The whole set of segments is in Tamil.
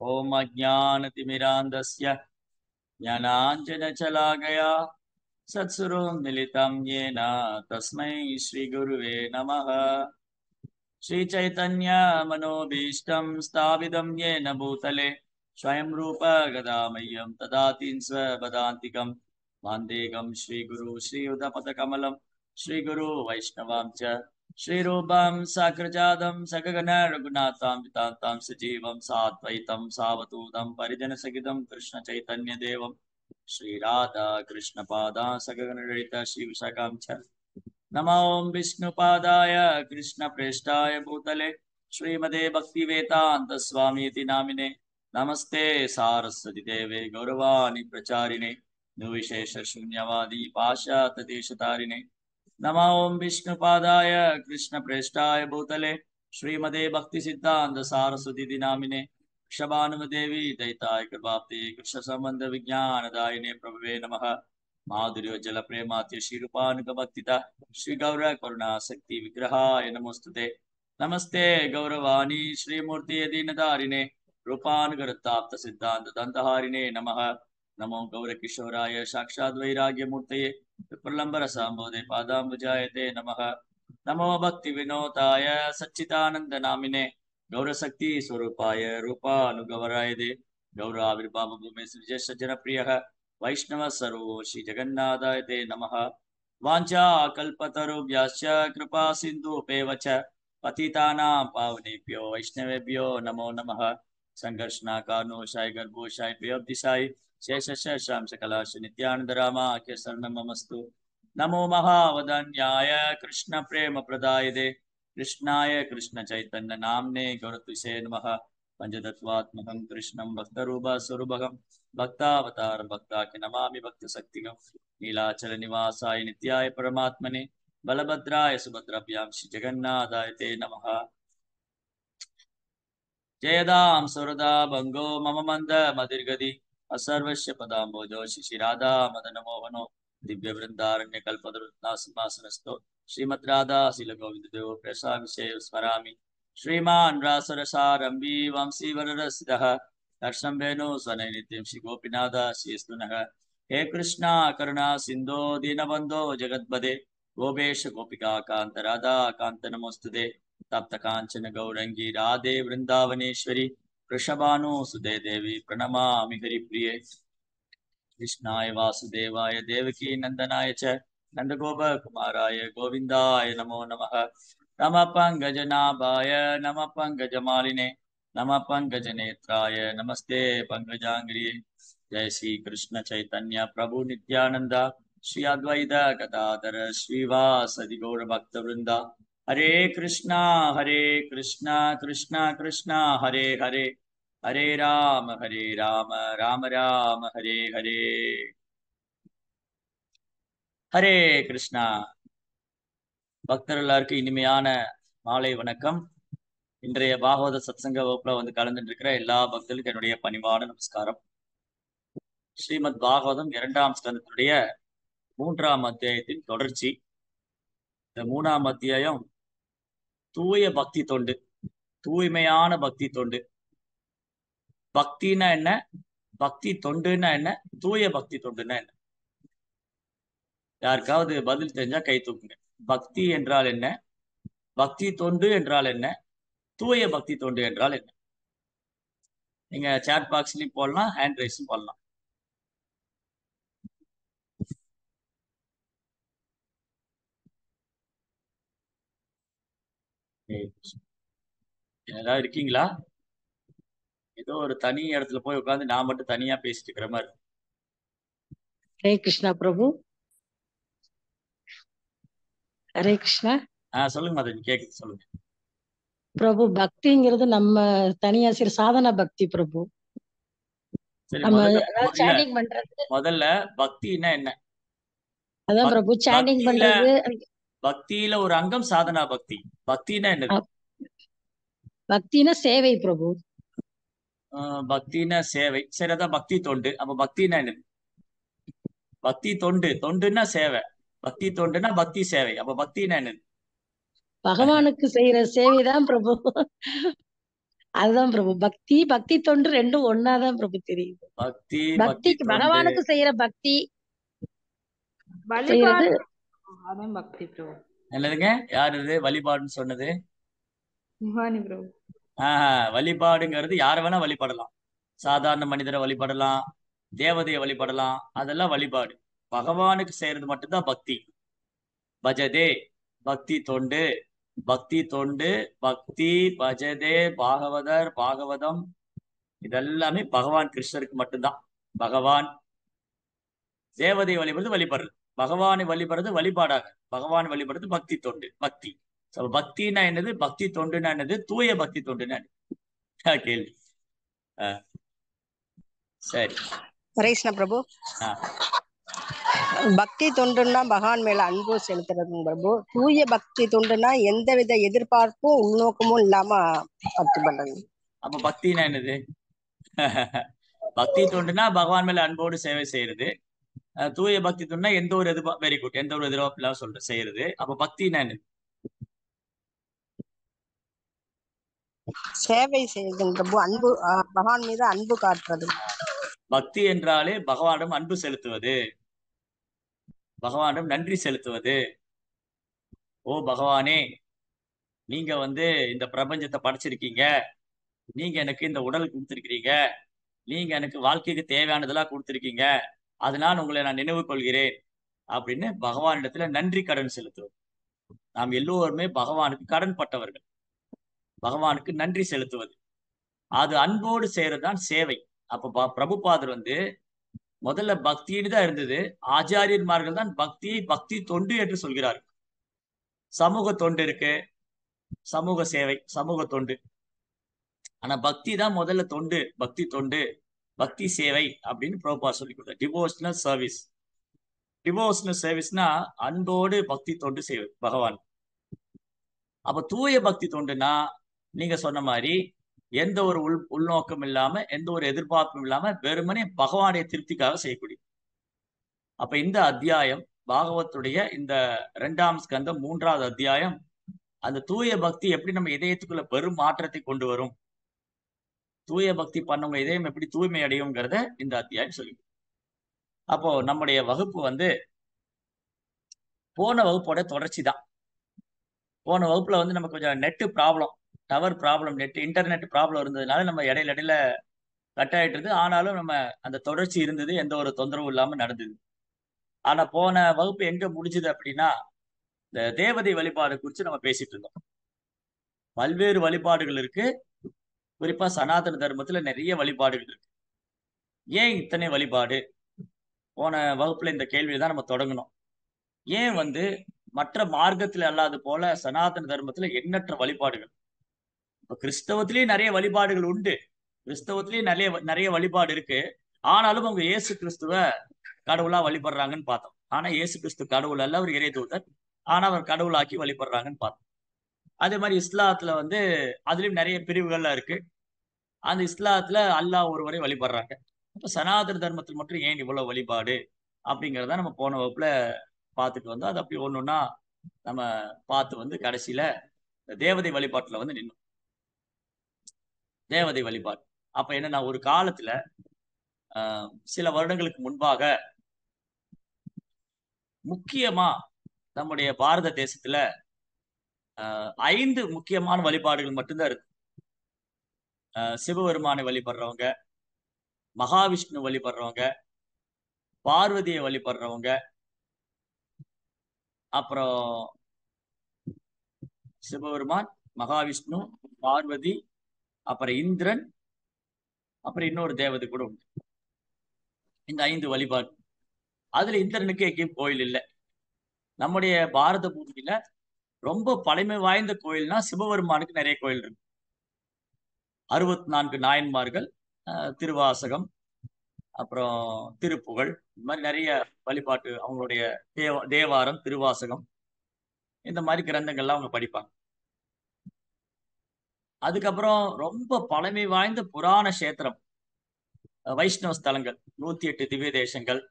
ओम अज्ञानतिमिरान्धस्य ज्ञानाञ्जनशलाकया सत्स्वरूपं येन तस्मै श्रीगुरुवे नमः। श्रीचैतन्यमनोभीष्टं स्थापितं येन भूतले स्वयं रूप गदामह्यं ददाति स्वपदान्तिकं वन्देकं श्रीगुरु श्रीयुतपदकमलं श्रीगुरु वैष्णवां च श्रीरूपं साग्रजातं सगगण रघुनाथां वितान्तां सजीवं साद्वैतं सावधूतं परिजनसहितं कृष्णचैतन्यदेवं श्रीराधा कृष्णपादा सगगण ललिता श्रीविशाखां च नमो विष्णुपादाय कृष्णप्रेष्ठाय भूतले श्रीमते भक्तिवेदान्त स्वामीति नामिने नमस्ते सारस्वती देवे गौरवाणी प्रचारिणे निर्विशेष शून्यवादी पाशातदेशतारिणे नमो विष्णुपादाय कृष्णप्रेष्ठाय भूतले श्रीमते भक्तिसिद्धान्त सारस्वती नामिने क्षभानुमदेवी दैताय कृपाप्ते कृष्ण संबंध विज्ञानदायिने प्रभवे नमः। माधुर्य जल प्रेमात्य श्रीरूपानुगभक्तिता श्री गौर करुणा शक्ति विग्रहाय नमोस्तुते। नमस्ते गौरवाणी श्रीमूर्ति दीनदारिणे रूपानुगताप्त सिद्धांत दंतहारिणे नमः। नमो गौर किशोराय साक्षात् वैराग्य मूर्तये प्रलंबर सांबोधे पादाम्बुजायते नमः। नमो भक्ति विनोदाय सच्चिदानंद नामिने गौरशक्ति स्वरूपाय रूपानुगवराय दे गौराविर्भाव भूमि सृज सज्जन प्रिय वैष्णव सर्वो श्री जगन्नाथाय ते नमः। वाञ्छा कल्पतरुभ्यश्च कृपा सिन्धुभ्येव च पतितानां पावनेभ्यो वैष्णवेभ्यो नमो नमः। संघर्षणाकारणोषाय गर्भोषाय प्रियोब्धिशाय शेषशां सकलाश नित्यानंद रामाख्य शरणं ममस्तु। नमो महावदन्याय कृष्ण प्रेम प्रदायते कृष्णाय कृष्ण चैतन्य नाम्ने गौरत्विषे नमः। पंचतत्वात्मकं कृष्णं भक्तरूपस्वरूपकं भक्तावतार भक्ताख्य नमामि भक्तशक्तिकं नीलाचल निवासाय नित्याय परमात्मने बलभद्राय सुभद्राभ्यां श्री जगन्नाथाय ते नमः। जयदां सुरदा भंगो मम मंद मदिर्गति असर्वस्य पदाम्बोजो शिशिराधा मदन मोहनो दिव्य वृंदारण्य कल्पतरुना सिंहासनस्थो श्रीमद्राधा शील गोविंद देव प्रसाद स्मरामि। श्रीमान् रासरसारंभी वंशी वररसिदः हर्षं वेणु स्वने नित्यं श्री गोपीनाथ श्रीस्तुनः। हे कृष्णा करुणा सिंधो दीनबंधो जगत्पदे गोपेश गोपिका कांत राधा कांत नमोस्तुते। तप्त कांचन गौरंगी राधे वृंदावनेश्वरी वृषभानुसुते देवी प्रणमामि हरिप्रिये। कृष्णाय वासुदेवाय देवकी नंदनाय च नंदगोपकुमाराय गोविंदाय नमो नमः। नमः पंकजनाभाय नमः पंकजमालिने नमः पंकजनेत्राय नमस्ते पंकजांग्रिये। जय श्री कृष्ण चैतन्य प्रभु नित्यानंद श्री अद्वैत गदाधर श्रीवासदि गौर भक्त वृंदा हरे कृष्णा कृष्णा कृष्णा हरे हरे हरे राम राम राम हरे हरे। ஹரே கிருஷ்ணா. பக்தர் எல்லாருக்கும் இனிமையான மாலை வணக்கம். இன்றைய பாகவத சத்சங்க வகுப்புல கலந்துட்டு இருக்கிற எல்லா பக்தர்களுக்கும் என்னுடைய பணிவான நமஸ்காரம். ஸ்ரீமத் பாகவதம் 2ஆம் ஸ்கந்தத்தினுடைய 3ஆம் அத்தியாயத்தின் தொடர்ச்சி. இந்த 3ஆம் அத்தியாயம் தூய பக்தி தொண்டு, தூய்மையான பக்தி தொண்டு. பக்தினா என்ன, பக்தி தொண்டுன்னா என்ன, தூய பக்தி தொண்டுன்னா என்ன? யாருக்காவது பதில் தெரிஞ்சா கை தூக்குங்க. பக்தி என்றால் என்ன, பக்தி தொண்டு என்றால் என்ன, தூய பக்தி தொண்டு என்றால் என்ன? நீங்க சாட் பாக்ஸ்லயும் போடலாம், ஹேண்ட் ரைஸும் பண்ணலாம். ஏதாவது இருக்கீங்களா? ஏதோ ஒரு தனி இடத்துல போய் உட்காந்து நான் மட்டும் தனியா பேசிட்டு இருக்கிற மாதிரி. ஹரே கிருஷ்ணா பிரபு. ஹரே கிருஷ்ணா. சொல்லுங்க மாதவி, கேக்குது, சொல்லுங்க பிரபு. பக்திங்கிறது நம்ம தனியா சிறு சாதன பக்தி பிரபு. சரி, நம்ம சாண்டிங் பண்றது. முதல்ல பக்தினா என்ன? அதான் பிரபு, சாண்டிங் பண்றது. பக்தியில ஒரு அங்கம் சாதனா பக்தி. பக்தினா என்னது? பக்தினா சேவை பிரபு. பக்தினா சேவை. சரி, அதான் பக்தி தொண்டு. அப்ப பக்தினா என்னது? பக்தி தொண்டு, தொண்டுன்னா சேவை. பக்தி தொண்டுனா பக்தி சேவை. அப்ப பக்தினா என்னது? பகவானுக்கு செய்யற சேவைதான் பிரபு. அதுதான் பிரபு. பக்தி, பக்தி தொண்டு 2ம் ஒண்ணாதான் பிரபு தெரியுது. பக்தி பக்திக்கு தொண்டு பகவானுக்கு செய்யற பக்தி வழிபாடு செய்யறது அதான் பக்தி பிரபு. என்னதுங்க? யார் இது வழிபாடுன்னு சொன்னது? சிவானி பிரபு. வழிபாடுங்கிறது யாரை வேணா வழிபடலாம். சாதாரண மனிதரை வழிபடலாம், தேவதையை வழிபடலாம், அதெல்லாம் வழிபாடு. பகவானுக்கு செய்யறது மட்டும்தான் பக்தி. பஜதே பக்தி தொண்டு, பக்தி தொண்டு, பக்தி, பஜதே, பாகவதர், பாகவதம், இதெல்லாமே பகவான் கிருஷ்ணருக்கு மட்டும்தான். பகவான் தேவதையை வழிபடுறது வழிபடுறது, பகவானை வழிபடுறது வழிபாடாக, பகவான் வழிபடுறது பக்தி தொண்டு, பக்தி. பக்தினா என்னது, பக்தி தொண்டுனா என்னது, தூய பக்தி தொண்டுனா கேள்வி. சரி ஹரேஷ்ண பிரபு. பக்தி தொண்டுன்னா பகவான் மேல அன்பு செலுத்துறது பிரபு. தூய பக்தி தொண்டுன்னா எந்தவித எதிர்பார்ப்பும் உள்நோக்கமும் இல்லாம பக்தி பண்றது. அப்ப பக்தினா என்னது? பக்தி தொண்டுனா பகவான் மேல அன்போடு சேவை செய்யறது. தூய பக்தி தொண்டுனா எந்த ஒரு எதிர்பார்ப்பு, வெரி குட், எந்த ஒரு எதிர்பார்ப்பு இல்லாம சொல்ற செய்யறது. அப்ப பக்தினா என்னது? சேவை செய்யுது பிரபு. அன்பு, பகவான் மீது அன்பு காட்டுறது. பக்தி என்றாலே பகவானிடம் அன்பு செலுத்துவது, பகவானிடம் நன்றி செலுத்துவது. ஓ பகவானே, நீங்க இந்த பிரபஞ்சத்தை படைச்சிருக்கீங்க, நீங்க எனக்கு இந்த உடல் கொடுத்திருக்கிறீங்க, நீங்க எனக்கு வாழ்க்கைக்கு தேவையானதெல்லாம் கொடுத்திருக்கீங்க, அதனால் உங்களை நான் நினைவு கொள்கிறேன் அப்படின்னு பகவானிடத்துல நன்றி கடன் செலுத்துவது. நாம் எல்லோருமே பகவானுக்கு கடன் பட்டவர்கள். பகவானுக்கு நன்றி செலுத்துவது, அது அன்போடு செய்யறதுதான் சேவை. அப்ப பிரபுபாதர் முதல்ல பக்தின்னு தான் இருந்தது. ஆச்சாரியன்மார்கள் தான் பக்தியை பக்தி தொண்டு என்று சொல்கிறார்கள். சமூக தொண்டு இருக்கு, சமூக சேவை, சமூக தொண்டு. ஆனா பக்தி தான் முதல்ல தொண்டு, பக்தி தொண்டு, பக்தி சேவை அப்படின்னு பிரபுபாதர் சொல்லி கொடுத்தார். Devotional service. டிவோஷனல் சர்வீஸ்னா அன்போடு பக்தி தொண்டு செய்வது பகவான். அப்ப தூய பக்தி தொண்டுனா நீங்க சொன்ன மாதிரி எந்த ஒரு உள்நோக்கம் இல்லாம, எந்த ஒரு எதிர்பார்ப்பும் இல்லாம, வெறுமனே பகவானுடைய திருப்திக்காக செய்யக்கூடிய. அப்ப இந்த அத்தியாயம், பாகவத்துடைய இந்த 2ஆம் ஸ்கந்தம் 3வது அத்தியாயம், அந்த தூய பக்தி எப்படி நம்ம இதயத்துக்குள்ள பெரும் மாற்றத்தை கொண்டு வரும், தூய பக்தி பண்ணவங்க இதயம் எப்படி தூய்மை அடையுங்கிறத இந்த அத்தியாயம் சொல்லி. அப்போ நம்முடைய வகுப்பு போன வகுப்போட தொடர்ச்சி தான். போன வகுப்புல நம்ம கொஞ்சம் net problem, tower problem, internet problem இருந்ததுனால நம்ம இடையில கட் ஆயிட்டு. ஆனாலும் நம்ம அந்த தொடர்ச்சி இருந்தது, எந்த ஒரு தொந்தரவும் இல்லாம நடந்தது. ஆனா போன வகுப்பு எங்க முடிஞ்சது அப்படின்னா, இந்த தேவதை வழிபாடு குறித்து நம்ம பேசிட்டு இருந்தோம். பல்வேறு வழிபாடுகள் இருக்கு, குறிப்பா சனாதன தர்மத்துல நிறைய வழிபாடுகள் இருக்கு. ஏன் இத்தனை வழிபாடு? போன வகுப்புல இந்த கேள்வியை நம்ம தொடங்கணும். ஏன் மற்ற மார்க்கத்துல அல்லாது போல சனாதன தர்மத்துல எண்ணற்ற வழிபாடுகள்? இப்ப கிறிஸ்தவத்திலேயே நிறைய வழிபாடுகள் உண்டு, கிறிஸ்தவத்திலேயே நிறைய நிறைய வழிபாடு இருக்கு. ஆனாலும் அவங்க இயேசு கிறிஸ்துவ கடவுளா வழிபடுறாங்கன்னு பார்த்தோம். ஆனா இயேசு கிறிஸ்து கடவுள் அல்ல, அவர் இறை தூதர். ஆனா அவர் கடவுளாக்கி வழிபடுறாங்கன்னு பார்த்தோம். அதே மாதிரி இஸ்லாத்துல அதுலயும் நிறைய பிரிவுகள்லாம் இருக்கு. அந்த இஸ்லாத்துல அல்லாஹ் ஒருவரை வழிபடுறாங்க. அப்ப சனாதன தர்மத்தில் மட்டும் ஏன் இவ்வளவு வழிபாடு அப்படிங்கிறத நம்ம போன வகுப்புல பார்த்துட்டு வந்தோம். அது அப்படி ஒன்னொன்னா நம்ம பார்த்து கடைசியில தேவதை வழிபாட்டுல நின்னோம். தேவதை வழிபாடு அப்ப என்னன்னா, ஒரு காலத்துல சில வருடங்களுக்கு முன்பாக முக்கியமா நம்முடைய பாரத தேசத்துல 5 முக்கியமான வழிபாடுகள் மட்டும்தான் இருக்கு. சிவபெருமானை வழிபடுறவங்க, மகாவிஷ்ணு வழிபடுறவங்க, பார்வதியை வழிபடுறவங்க, அப்புறம் சிவபெருமான், மகாவிஷ்ணு, பார்வதி, அப்புறம் இந்திரன், அப்புறம் இன்னொரு தேவதை கூட உண்டு. இந்த 5 வழிபாடு. அதுல இந்திரனுக்கு எங்கேயும் கோயில் இல்லை. நம்முடைய பாரத பூமியில ரொம்ப பழமை வாய்ந்த கோயில்னா சிவபெருமானுக்கு நிறைய கோயில் இருக்கு. 64 நாயன்மார்கள், திருவாசகம், அப்புறம் திருப்புகழ், இந்த மாதிரி நிறைய வழிபாட்டு அவங்களுடைய தேவாரம், திருவாசகம், இந்த மாதிரி கிரந்தங்கள்லாம் அவங்க படிப்பாங்க. அதுக்கப்புறம் ரொம்ப பழமை வாய்ந்த புராண கஷேத்திரம், வைஷ்ணவ ஸ்தலங்கள், 108 திவ்ய தேசங்கள்,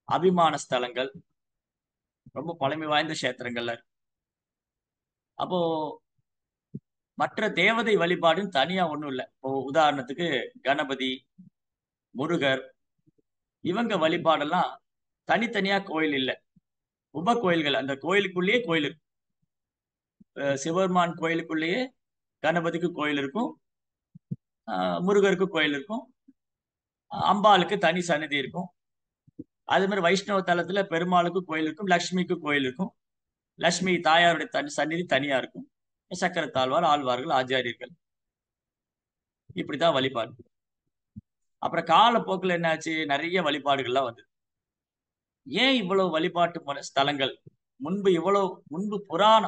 அபிமான ஸ்தலங்கள், ரொம்ப பழமை வாய்ந்த கஷேத்திரங்கள்ல. அப்போ மற்ற தேவதை வழிபாடுன்னு தனியா ஒண்ணும் இல்லை. இப்போ உதாரணத்துக்கு கணபதி, முருகர், இவங்க வழிபாடெல்லாம் தனித்தனியா கோயில் இல்லை, உப கோயில்கள். அந்த கோயிலுக்குள்ளேயே கோயில் இருக்கு. சிவபெருமான் கோயிலுக்குள்ளேயே கணபதிக்கு கோயில் இருக்கும், முருகருக்கு கோயில் இருக்கும், அம்பாளுக்கு தனி சன்னதி இருக்கும். அதே மாதிரி வைஷ்ணவ தலத்துல பெருமாளுக்கு கோயில் இருக்கும், லக்ஷ்மிக்கு கோயில் இருக்கும். லக்ஷ்மி தாயாருடைய சந்நிதி தனியா இருக்கும். சக்கரத்தாழ்வார், ஆழ்வார்கள், ஆச்சாரியர்கள், இப்படிதான் வழிபாடு. அப்புறம் காலப்போக்கில் என்னாச்சு, நிறைய வழிபாடுகள்லாம் வந்து. ஏன் இவ்வளவு வழிபாட்டு ஸ்தலங்கள்? முன்பு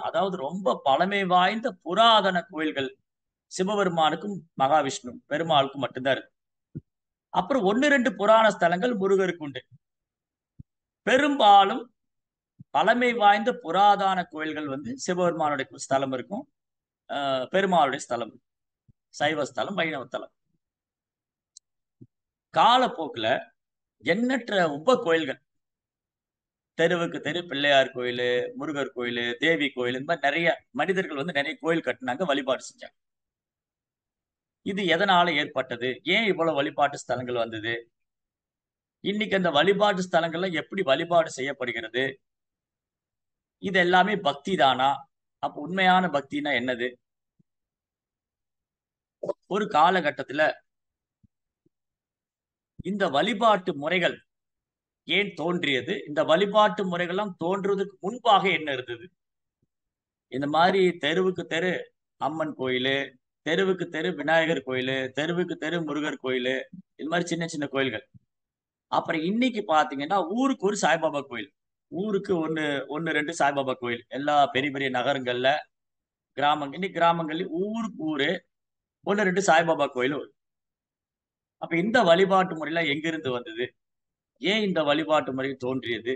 அதாவது ரொம்ப பழமை வாய்ந்த புராதன கோயில்கள் சிவபெருமானுக்கும் மகாவிஷ்ணு பெருமாளுக்கும் மட்டும்தான் இருக்கு. அப்புறம் 1-2 புராண ஸ்தலங்கள் முருகருக்கு உண்டு. பெரும்பாலும் பழமை வாய்ந்த புராதன கோயில்கள் வந்து சிவபெருமானுடைய ஸ்தலம் இருக்கும், பெருமாளுடைய ஸ்தலம், சைவ ஸ்தலம், வைணவ ஸ்தலம். காலப்போக்குல எண்ணற்ற உப கோயில்கள், தெருவுக்கு தெரு பிள்ளையார் கோயில், முருகர் கோயில், தேவி கோயில், இந்த மாதிரி நிறைய மனிதர்கள் வந்து நிறைய கோயில் கட்டினாங்க, வழிபாடு செஞ்சாங்க. இது எதனால ஏற்பட்டது? ஏன் இவ்வளவு வழிபாட்டு ஸ்தலங்கள் வந்தது? இன்னைக்கு அந்த வழிபாட்டு ஸ்தலங்கள்ல எப்படி வழிபாடு செய்யப்படுகிறது? இது எல்லாமே பக்தி தானா? அப்ப உண்மையான பக்தினா என்னது? ஒரு காலகட்டத்துல இந்த வழிபாட்டு முறைகள் ஏன் தோன்றியது? இந்த வழிபாட்டு முறைகள்லாம் தோன்றுவதற்கு முன்பாக என்ன இருந்தது? இந்த மாதிரி தெருவுக்கு தெரு அம்மன் கோயிலு, தெருவுக்கு தெரு விநாயகர் கோயிலு, தெருவுக்கு தெரு முருகர் கோயிலு, இது மாதிரி சின்ன சின்ன கோயில்கள். அப்புறம் இன்னைக்கு பாத்தீங்கன்னா ஊருக்கு ஒரு சாய்பாபா கோயில், ஊருக்கு ஒன்னு 2 சாய்பாபா கோயில், எல்லா பெரிய பெரிய நகரங்கள்ல, இன்னைக்கு கிராமங்கள்லயும் ஊருக்கு ஊரு 1-2 சாய்பாபா கோயில். அப்ப இந்த வழிபாட்டு முறையெல்லாம் எங்கிருந்து வந்தது? ஏன் இந்த வழிபாட்டு முறை தோன்றியது?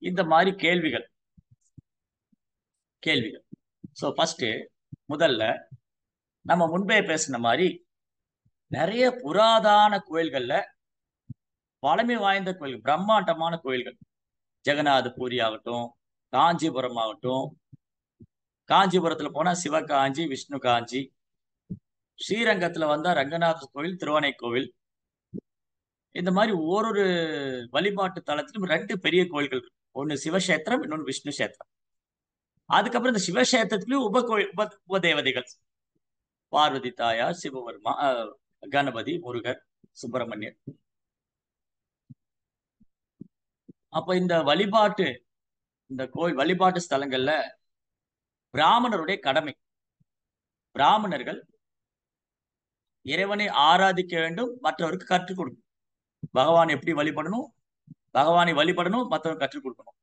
இந்த மாதிரி கேள்விகள். சோ ஃபர்ஸ்ட் முதல்ல நம்ம முன்பே பேசின மாதிரி நிறைய புராதன கோயில்கள்ல பழமை வாய்ந்த கோயில்கள், பிரம்மாண்டமான கோயில்கள், ஜெகநாதபுரி ஆகட்டும், காஞ்சிபுரம் ஆகட்டும், காஞ்சிபுரத்துல போனா சிவகாஞ்சி, விஷ்ணு காஞ்சி, ஸ்ரீரங்கத்துல வந்தா ரங்கநாதர் கோவில், திருவானை கோவில், இந்த மாதிரி ஒரு வழிபாட்டு தலத்திலும் 2 பெரிய கோயில்கள் இருக்கு. ஒன்னு சிவக்ஷேத்திரம், இன்னொன்னு விஷ்ணு கஷேத்திரம். அதுக்கப்புறம் இந்த சிவக்ஷேத்திரத்திலயும் உப தேவதைகள், பார்வதி தாயார், சிவபெருமா, கணபதி, முருகர், சுப்பிரமணியர். அப்ப இந்த வழிபாட்டு ஸ்தலங்கள்ல பிராமணருடைய கடமை, பிராமணர்கள் இறைவனை ஆராதிக்க வேண்டும், மற்றவருக்கு கற்றுக் கொடுக்கணும். பகவானை எப்படி வழிபடணும், பகவானை வழிபடணும், மற்றவருக்கு கற்றுக் கொடுக்கணும்.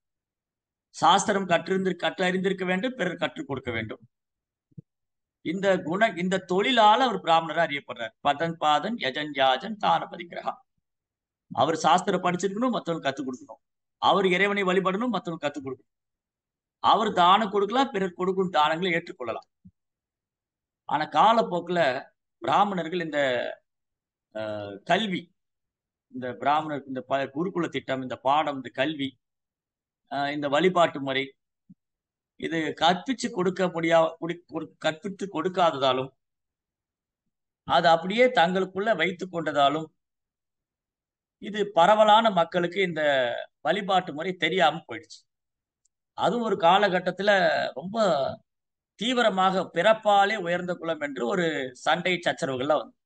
சாஸ்திரம் கற்றறிந்திருக்க வேண்டும், பிறர் கற்றுக் கொடுக்க வேண்டும். இந்த தொழிலால அவர் பிராமணரா அறியப்படுறார். பதன் பாதன் யஜன் யாஜன் தான பதிக்கிரகா. அவர் சாஸ்திரம் படிச்சிருக்கணும், மற்றவங்க கற்றுக் கொடுக்கணும். அவர் இறைவனை வழிபடணும், மற்றவங்க கற்றுக் கொடுக்கணும். அவர் தானம் கொடுக்கலாம், பிறர் கொடுக்கும் தானங்களை ஏற்றுக்கொள்ளலாம். ஆனா காலப்போக்குல பிராமணர்கள் இந்த கல்வி, இந்த பிராமணர் இந்த குருகுல திட்டம், இந்த பாடம், இந்த கல்வி, இந்த வழிபாட்டு முறை, இது கற்பித்து கொடுக்காததாலும், அது அப்படியே தங்களுக்குள்ள வைத்துக் கொண்டதாலும், இது பரவலான மக்களுக்கு இந்த வழிபாட்டு முறை தெரியாம போயிடுச்சு. அதுவும் ஒரு காலகட்டத்துல ரொம்ப தீவிரமாக பிறப்பாலே உயர்ந்த குலம் என்று ஒரு சண்டை சச்சரவுகள்லாம் வந்து,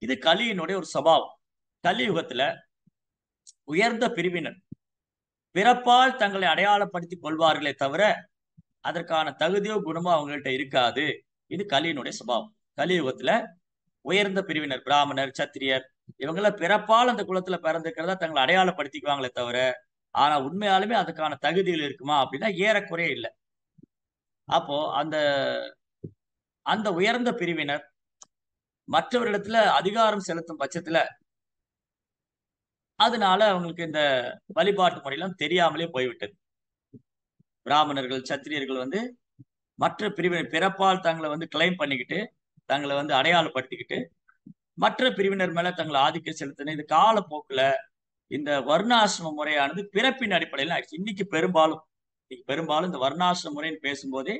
இது கலியினுடைய ஒரு சுபாவம். கலியுகத்துல உயர்ந்த பிரிவினர் பிறப்பால் தங்களை அடையாளப்படுத்திக் கொள்வார்களே தவிர அதற்கான தகுதியோ குணமோ அவங்கள்ட்ட இருக்காது. இது கலியினுடைய சுபாவம். கலியுகத்துல உயர்ந்த பிரிவினர், பிராமணர், சத்திரியர், இவங்கள பிறப்பால் அந்த குலத்துல பிறந்திருக்கிறதா தங்களை அடையாளப்படுத்திக்குவாங்களே தவிர, ஆனா உண்மையாலுமே அதுக்கான தகுதிகள் இருக்குமா அப்படின்னா ஏறக்குறைய இல்லை. அப்போ அந்த உயர்ந்த பிரிவினர் மற்றவரிடத்துல அதிகாரம் செலுத்தும் பட்சத்துல அதனால அவங்களுக்கு இந்த வழிபாட்டு முறையெல்லாம் தெரியாமலே போய்விட்டது. பிராமணர்கள், சத்திரியர்கள் வந்து மற்ற பிரிவினர் பிறப்பால் தங்களை வந்து கிளைம் பண்ணிக்கிட்டு, தங்களை வந்து அடையாளப்படுத்திக்கிட்டு மற்ற பிரிவினர் மேல தங்களை ஆதிக்கம் செலுத்தின இது காலப்போக்குல இந்த வர்ணாசிரம முறையானது பிறப்பின் அடிப்படையில் ஆயிடுச்சு. இன்னைக்கு பெரும்பாலும் இந்த வர்ணாசிரம முறைன்னு பேசும்போதே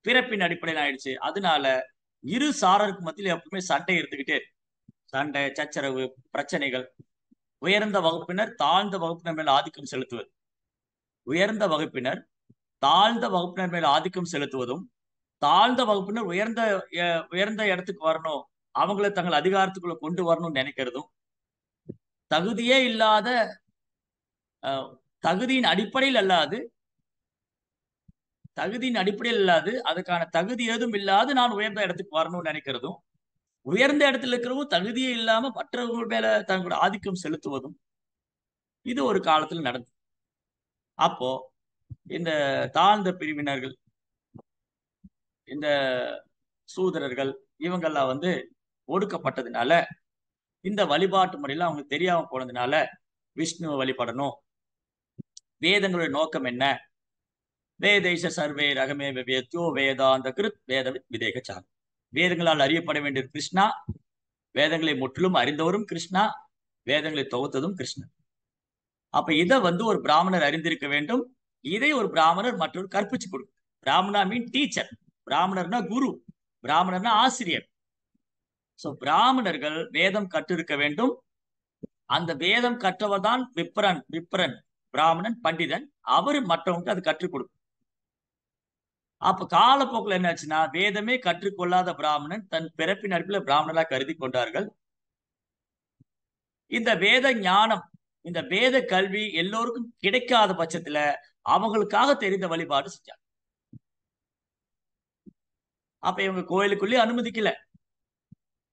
பிறப்பின் அடிப்படையில் ஆயிடுச்சு. அதனால இரு சாரருக்கு மத்தியில் எப்பவுமே சண்டை இருந்துகிட்டே இருக்கு. சண்டை, சச்சரவு, பிரச்சனைகள். உயர்ந்த வகுப்பினர் தாழ்ந்த வகுப்பினர் மேல் ஆதிக்கம் செலுத்துவது, உயர்ந்த வகுப்பினர் தாழ்ந்த வகுப்பினர் மேல் ஆதிக்கம் செலுத்துவதும், தாழ்ந்த வகுப்பினர் உயர்ந்த இடத்துக்கு வரணும், அவங்களை தங்கள் அதிகாரத்துக்குள்ள கொண்டு வரணும்னு நினைக்கிறதும், தகுதியே இல்லாத தகுதியின் அடிப்படையில் அல்லாது அதுக்கான தகுதி ஏதும் இல்லாது நான் உயர்ந்த இடத்துக்கு வரணும்னு நினைக்கிறதும், உயர்ந்த இடத்துல இருக்கிறவங்க தகுதியே இல்லாம மற்றவர்கள் மேல தங்களோட ஆதிக்கம் செலுத்துவதும் இது ஒரு காலத்துல நடந்தது. அப்போ இந்த தாழ்ந்த பிரிவினர்கள், இந்த சூதரர்கள், இவங்கெல்லாம் வந்து ஒடுக்கப்பட்டதுனால இந்த வழிபாட்டு முறையில அவங்க தெரியாம போனதுனால விஷ்ணுவை வழிபடணும். வேதங்களுடைய நோக்கம் என்ன? வேதைஷ சர்வே ரகமே வேத்யோ வேதாந்த கிருத் வேத விதேகச்சாரம். வேதங்களால் அறியப்பட வேண்டிய கிருஷ்ணா, வேதங்களை முற்றிலும் அறிந்தவரும் கிருஷ்ணா, வேதங்களை தொகுத்ததும் கிருஷ்ணன். அப்ப இதை வந்து ஒரு பிராமணர் அறிந்திருக்க வேண்டும். இதை ஒரு பிராமணர் மற்றொரு கற்பிச்சு கொடுக்கும். பிராமணா மீன் டீச்சர், பிராமணர்னா குரு, பிராமணர்னா ஆசிரியர். சோ பிராமணர்கள் வேதம் கற்றிருக்க வேண்டும். அந்த வேதம் கற்றவர் தான் விப்ரன், பிராமணன், பண்டிதன். அவரு மற்றவங்களுக்கு அது கற்றுக் கொடுக்கும். அப்ப காலப்போக்கில் என்னாச்சுன்னா, வேதமே கற்றுக்கொள்ளாத பிராமணன் தன் பிறப்பின் அடிப்பில் பிராமணரா கருதி கொண்டார்கள். இந்த வேத ஞானம், இந்த வேத கல்வி எல்லோருக்கும் கிடைக்காத பட்சத்துல அவங்களுக்காக தெரிந்த வழிபாடு செஞ்சாங்க. அப்ப இவங்க கோயிலுக்குள்ளே அனுமதிக்கல,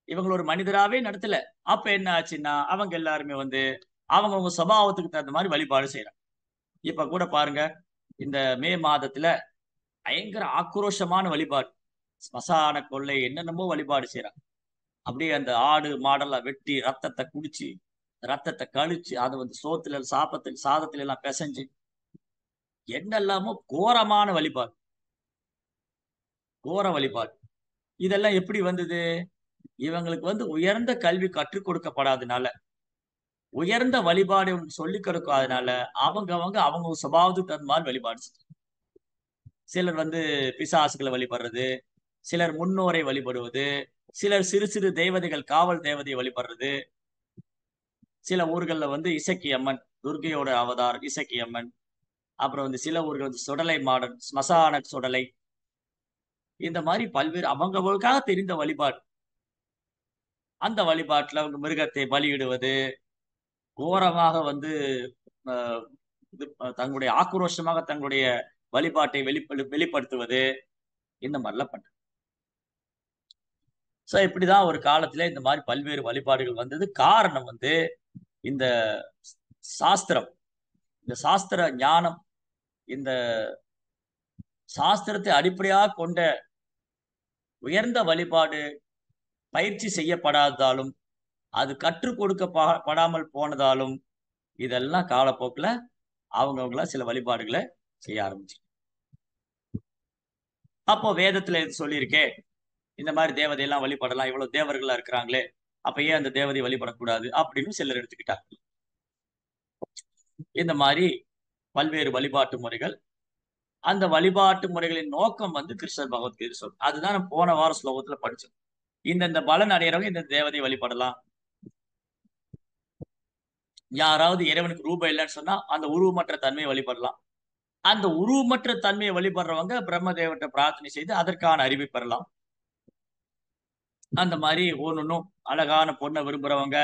இவங்க ஒரு மனிதராவே நடத்தல. அப்ப என்ன ஆச்சுன்னா, அவங்க எல்லாருமே வந்து அவங்க சபாவத்துக்கு தகுந்த மாதிரி வழிபாடு செய்யறாங்க. இப்ப கூட பாருங்க, இந்த மே மாதத்துல பயங்கர ஆக்ரோஷமான வழிபாடு, ஸ்மசான கொள்ளை, என்னென்னமோ வழிபாடு செய்யறாங்க. அப்படியே அந்த ஆடு மாடெல்லாம் வெட்டி ரத்தத்தை குடிச்சு, ரத்தத்தை கழிச்சு, அதை வந்து சோத்துல சாதத்துல எல்லாம் பிசைஞ்சு, என்னெல்லாமோ கோரமான வழிபாடு, கோர வழிபாடு. இதெல்லாம் எப்படி வந்தது? இவங்களுக்கு வந்து உயர்ந்த கல்வி கற்றுக் கொடுக்கப்படாதனால, உயர்ந்த வழிபாடு சொல்லிக் கொடுக்காதனால அவங்க சுபாவத்துக்கு தகுந்த மாதிரி வழிபாடு செய்யும். சிலர் வந்து பிசாசுகளை வழிபடுறது, சிலர் முன்னோரை வழிபடுவது, சிலர் சிறு சிறு தேவதைகள், காவல் தேவதையை வழிபடுறது. சில ஊர்கள்ல வந்து இசக்கி அம்மன், துர்கையோட அவதார் இசக்கி அம்மன். அப்புறம் வந்து சில ஊர்கள் வந்து சுடலை மாடன், ஸ்மசான சுடலை. இந்த மாதிரி பல்வேறு அவங்களுக்காக தெரிந்த வழிபாடு. அந்த வழிபாட்டுல அவங்க மிருகத்தை பலியிடுவது, கோரமாக வந்து தங்களுடைய ஆக்ரோஷமாக தங்களுடைய வழிபாட்டை வெளிப்படுத்துவது, இந்த மாதிரிலாம் பண்றது. சோ இப்படிதான் ஒரு காலத்துல இந்த மாதிரி பல்வேறு வழிபாடுகள் வந்தது. காரணம் வந்து இந்த சாஸ்திரம், இந்த சாஸ்திர ஞானம், இந்த சாஸ்திரத்தை அடிப்படையாக கொண்ட உயர்ந்த வழிபாடு பயிற்சி செய்யப்படாததாலும், அது கற்றுக் கொடுக்கப்படாமல் போனதாலும், இதெல்லாம் காலப்போக்கில் அவங்கவுங்களா சில வழிபாடுகளை செய்ய ஆரம்பிச்சு. அப்போ வேதத்துல இது சொல்லியிருக்கே, இந்த மாதிரி தேவதையெல்லாம் வழிபடலாம், இவ்வளவு தேவர்களா இருக்கிறாங்களே, அப்ப ஏன் அந்த தேவதையை வழிபடக்கூடாது அப்படின்னு சிலர் எடுத்துக்கிட்டாங்க. இந்த மாதிரி பல்வேறு வழிபாட்டு முறைகள். அந்த வழிபாட்டு முறைகளின் நோக்கம் வந்து கிருஷ்ணர் பகவத்கீதை சொல்லும். அதுதான் நம்ம போன வார ஸ்லோகத்துல படிச்சோம். இந்த பலன் அடையறவங்க இந்த தேவதையை வழிபடலாம். யாராவது இறைவனுக்கு ரூபம் இல்லைன்னு சொன்னா அந்த உருவமற்ற தன்மையை வழிபடலாம். அந்த உருவமற்ற தன்மையை வழிபடுறவங்க பிரம்மதேவத்தை பிரார்த்தனை செய்து அதற்கான அறிவை பெறலாம். அந்த மாதிரி ஒன்னொன்னும் அழகான பொண்ணை விரும்புறவங்க,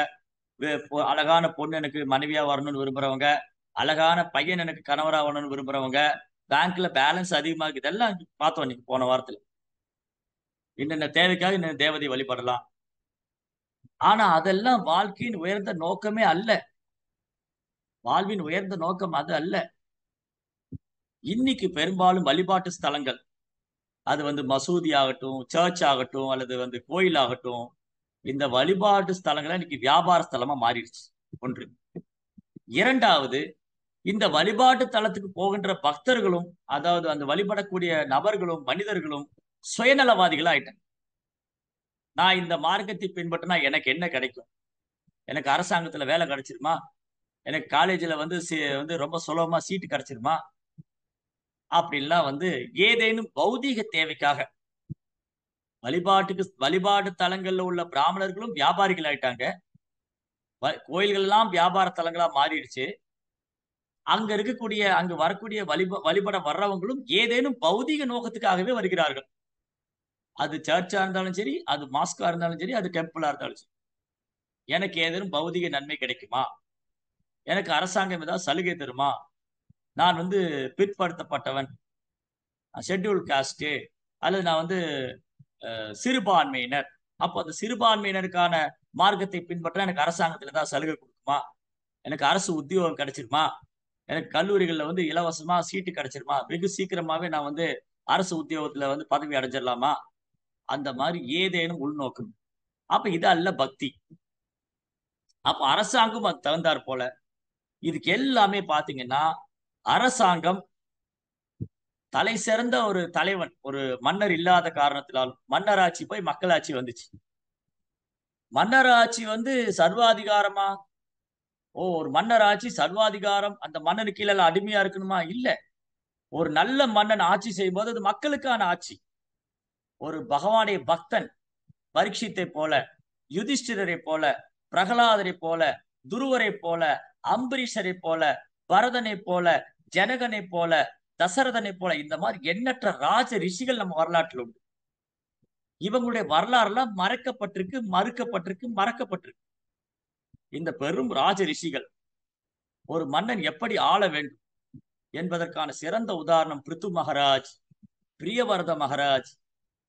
அழகான பொண்ணு எனக்கு மனைவியா வரணும்னு விரும்புறவங்க, அழகான பையன் எனக்கு கணவரா வரணும்னு விரும்புறவங்க, பேங்க்ல பேலன்ஸ் அதிகமா இருக்கு, இதெல்லாம் பார்த்தோம் இன்னைக்கு போன வாரத்துல. என்னென்ன தேவைக்காக இந்த தேவதை வழிபடலாம். ஆனா அதெல்லாம் வாழ்க்கையின் உயர்ந்த நோக்கமே அல்ல. வாழ்வின் உயர்ந்த நோக்கம் அது அல்ல. இன்னைக்கு பெரும்பாலும் வழிபாட்டு ஸ்தலங்கள், அது வந்து மசூதி ஆகட்டும், சர்ச் ஆகட்டும், அல்லது வந்து கோயில் ஆகட்டும், இந்த வழிபாட்டு ஸ்தலங்களை இன்னைக்கு வியாபார ஸ்தலமா மாறிடுச்சு. ஒன்று. இரண்டாவது, இந்த வழிபாட்டு தலத்துக்கு போகின்ற பக்தர்களும், அதாவது அந்த வழிபடக்கூடிய நபர்களும் மனிதர்களும் சுயநலவாதிகளா ஆயிட்டாங்க. நான் இந்த மார்க்கத்தை பின்பற்றினா எனக்கு என்ன கிடைக்கும்? எனக்கு அரசாங்கத்துல வேலை கிடைச்சிருமா? எனக்கு காலேஜ்ல வந்து ரொம்ப சுலபமா சீட்டு கிடைச்சிருமா? அப்படின்லாம் ஏதேனும் பௌதீக தேவைக்காக வழிபாடு தலங்கள்ல உள்ள பிராமணர்களும் வியாபாரிகள் ஆயிட்டாங்க. கோயில்கள் எல்லாம் வியாபார தலங்களா மாறிடுச்சு. அங்க வரக்கூடிய வழிபட வர்றவங்களும் ஏதேனும் பௌதீக நோக்கத்துக்காகவே வருகிறார்கள். அது சர்ச்சா இருந்தாலும் சரி, அது மாஸ்கா இருந்தாலும் சரி, அது டெம்பிளா இருந்தாலும் சரி. எனக்கு ஏதேனும் பௌதீக நன்மை கிடைக்குமா? எனக்கு அரசாங்கம் ஏதாவது சலுகை தருமா? நான் பிற்படுத்தப்பட்டவன், ஷெட்யூல் காஸ்ட், அல்லது நான் சிறுபான்மையினர். அப்போ அந்த சிறுபான்மையினருக்கான மார்க்கத்தை பின்பற்ற எனக்கு அரசாங்கத்துல ஏதாவது சலுகை கொடுக்குமா? எனக்கு அரசு உத்தியோகம் கிடைச்சிருமா? எனக்கு கல்லூரிகள்ல இலவசமா சீட்டு கிடைச்சிருமா? வெகு சீக்கிரமாவே நான் அரசு உத்தியோகத்துல பதவி அடைஞ்சிடலாமா? அந்த மாதிரி ஏதேனும் உள்நோக்கம். அப்ப இது அல்ல பக்தி. அப்ப அரசாங்கம் அது தகுந்தாற் போல. இதுக்கு எல்லாமே பாத்தீங்கன்னா, அரசாங்கம் தலை சிறந்த ஒரு தலைவன், ஒரு மன்னர் இல்லாத காரணத்தினாலும் மன்னராட்சி போய் மக்களாட்சி வந்துச்சு. மன்னராட்சி சர்வாதிகாரமா? ஒரு மன்னராட்சி சர்வாதிகாரம், அந்த மன்னனுக்கு கீழே எல்லாம் அடிமையா இருக்கணுமா? இல்ல. ஒரு நல்ல மன்னன் ஆட்சி செய்யும் போது அது மக்களுக்கான ஆட்சி. ஒரு பகவானுடைய பக்தன் பரீட்சித்தை போல, யுதிஷ்டிரரை போல, பிரகலாதரை போல, துருவரை போல, அம்பரீஷரை போல, பரதனை போல, ஜனகனை போல, தசரதனை போல, இந்த மாதிரி எண்ணற்ற ராஜ ரிஷிகள் நம்ம வரலாற்றில் உண்டு. இவங்களுடைய வரலாறுலாம் மறைக்கப்பட்டிருக்கு, மறக்கப்பட்டிருக்கு. இந்த பெரும் ராஜ ரிஷிகள் ஒரு மன்னன் எப்படி ஆள வேண்டும் என்பதற்கான சிறந்த உதாரணம் பிருத்து மகாராஜ், பிரியவரத மகாராஜ்.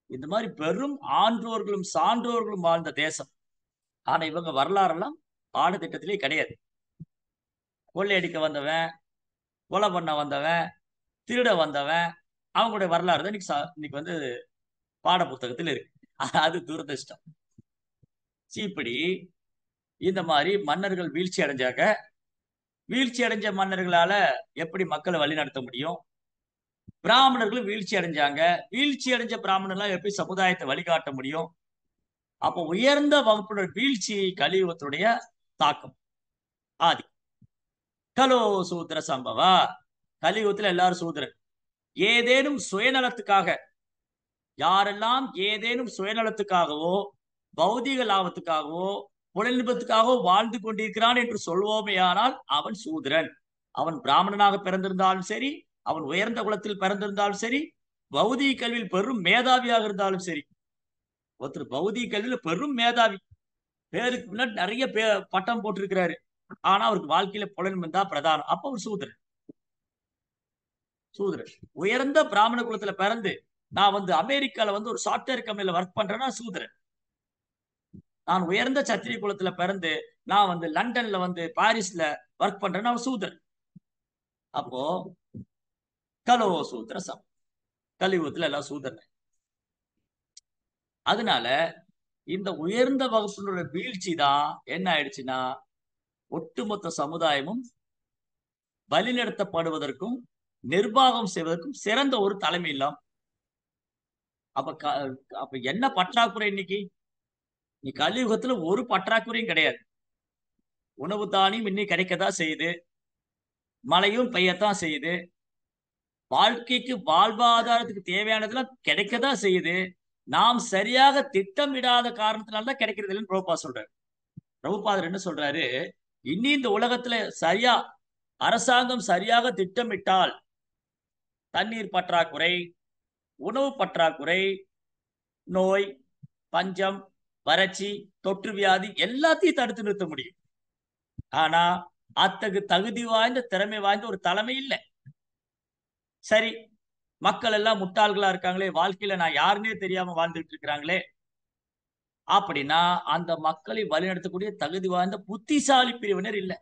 இந்த மாதிரி பெரும் ஆன்றோர்களும் சான்றோர்களும் வாழ்ந்த தேசம். ஆனா இவங்க வரலாறெல்லாம் பாடத்திட்டத்திலே கிடையாது. கொள்ளையடிக்க வந்தவன், கொலை பண்ண வந்தவன், திருட வந்தவன், அவங்களுடைய வரலாறு தான் இன்னைக்கு பாட புத்தகத்தில் இருக்கு. அது துரதிர்ஷ்டம். இப்படி இந்த மாதிரி மன்னர்கள் வீழ்ச்சி அடைஞ்சாங்க. வீழ்ச்சி அடைஞ்ச மன்னர்களால எப்படி மக்களை வழிநடத்த முடியும்? பிராமணர்களும் வீழ்ச்சி அடைஞ்சாங்க. வீழ்ச்சி அடைஞ்ச பிராமணர்களால் எப்படி சமுதாயத்தை வழிகாட்ட முடியும்? அப்போ உயர்ந்த வகுப்பினர் வீழ்ச்சி கலியுகத்துடைய தாக்கம். ஆதி கலோ சூத்திர சம்பவா. கலியுகத்துல எல்லாரும் சூத்திரன். ஏதேனும் சுயநலத்துக்காக, யாரெல்லாம் ஏதேனும் சுயநலத்துக்காகவோ பௌதிக லாபத்துக்காகவோ புலனிபத்துக்காகவோ வாழ்ந்து கொண்டிருக்கிறான் என்று சொல்வோமேயானால் அவன் சூத்திரன். அவன் பிராமணனாக பிறந்திருந்தாலும் சரி, அவன் உயர்ந்த குலத்தில் பிறந்திருந்தாலும் சரி, பௌதிக கல்வியில் பெரும் மேதாவியாக இருந்தாலும் சரி. ஒருத்தர் பௌதிக கல்வியில பெரும் மேதாவி, பேருக்கு முன்னாடி நிறைய பட்டம் போட்டிருக்கிறாரு, ஆனா அவருக்கு வாழ்க்கையில புலனிபம் தான் பிரதானம். அப்ப அவர் சூத்திரன். உயர்ந்த பிராமண குலத்துல பிறந்து நான் அமெரிக்கால ஒரு சாப்ட்வேர் கம்பெனில ஒர்க் பண்றேன்னா சூத்திரன். நான் உயர்ந்த சத்திரிய குலத்துல பிறந்து நான் லண்டன்ல பாரிஸ்ல ஒர்க் பண்றேன்னா சூத்திரன். அப்போ கலோ சூத்திர சம், கலியுகத்துல எல்லாம் சூத்திரன். அதனால இந்த உயர்ந்த வகுப்பினோட வீழ்ச்சி தான் என்ன ஆயிடுச்சுன்னா, ஒட்டுமொத்த சமுதாயமும் வழிநடத்தப்படுவதற்கும் நிர்வாகம் செய்வதற்கும் சிறந்த ஒரு தலைமை இல்லாம். அப்ப என்ன பற்றாக்குறை இன்னைக்கு? நீ கலியுகத்துல ஒரு பற்றாக்குறையும் கிடையாது. உணவு தானியம் இன்னைக்கு கிடைக்கதான் செய்யுது, மழையும் பெய்யத்தான் செய்யுது, வாழ்க்கைக்கு வாழ்வாதாரத்துக்கு தேவையானதெல்லாம் கிடைக்கதான் செய்யுது. நாம் சரியாக திட்டமிடாத காரணத்தினால்தான் கிடைக்கிறது இல்லைன்னு பிரபுபாதர் சொல்றாரு. பிரபுபாதர் என்ன சொல்றாரு? இன்னி இந்த உலகத்துல சரியா அரசாங்கம் சரியாக திட்டமிட்டால் தண்ணீர் பற்றாக்குறை, உணவு பற்றாக்குறை, நோய், பஞ்சம், வறட்சி, தொற்று வியாதி எல்லாத்தையும் தடுத்து நிறுத்த முடியும். ஆனா அத்தகு தகுதி வாய்ந்த திறமை வாய்ந்த ஒரு தலைமை இல்லை. சரி, மக்கள் எல்லாம் முட்டாள்களா இருக்காங்களே, வாழ்க்கையில நான் யாருன்னே தெரியாம வாழ்ந்துட்டு இருக்கிறாங்களே, அப்படின்னா அந்த மக்களை வழிநடத்தக்கூடிய தகுதி வாய்ந்த புத்திசாலி பிரிவினர் இல்லை.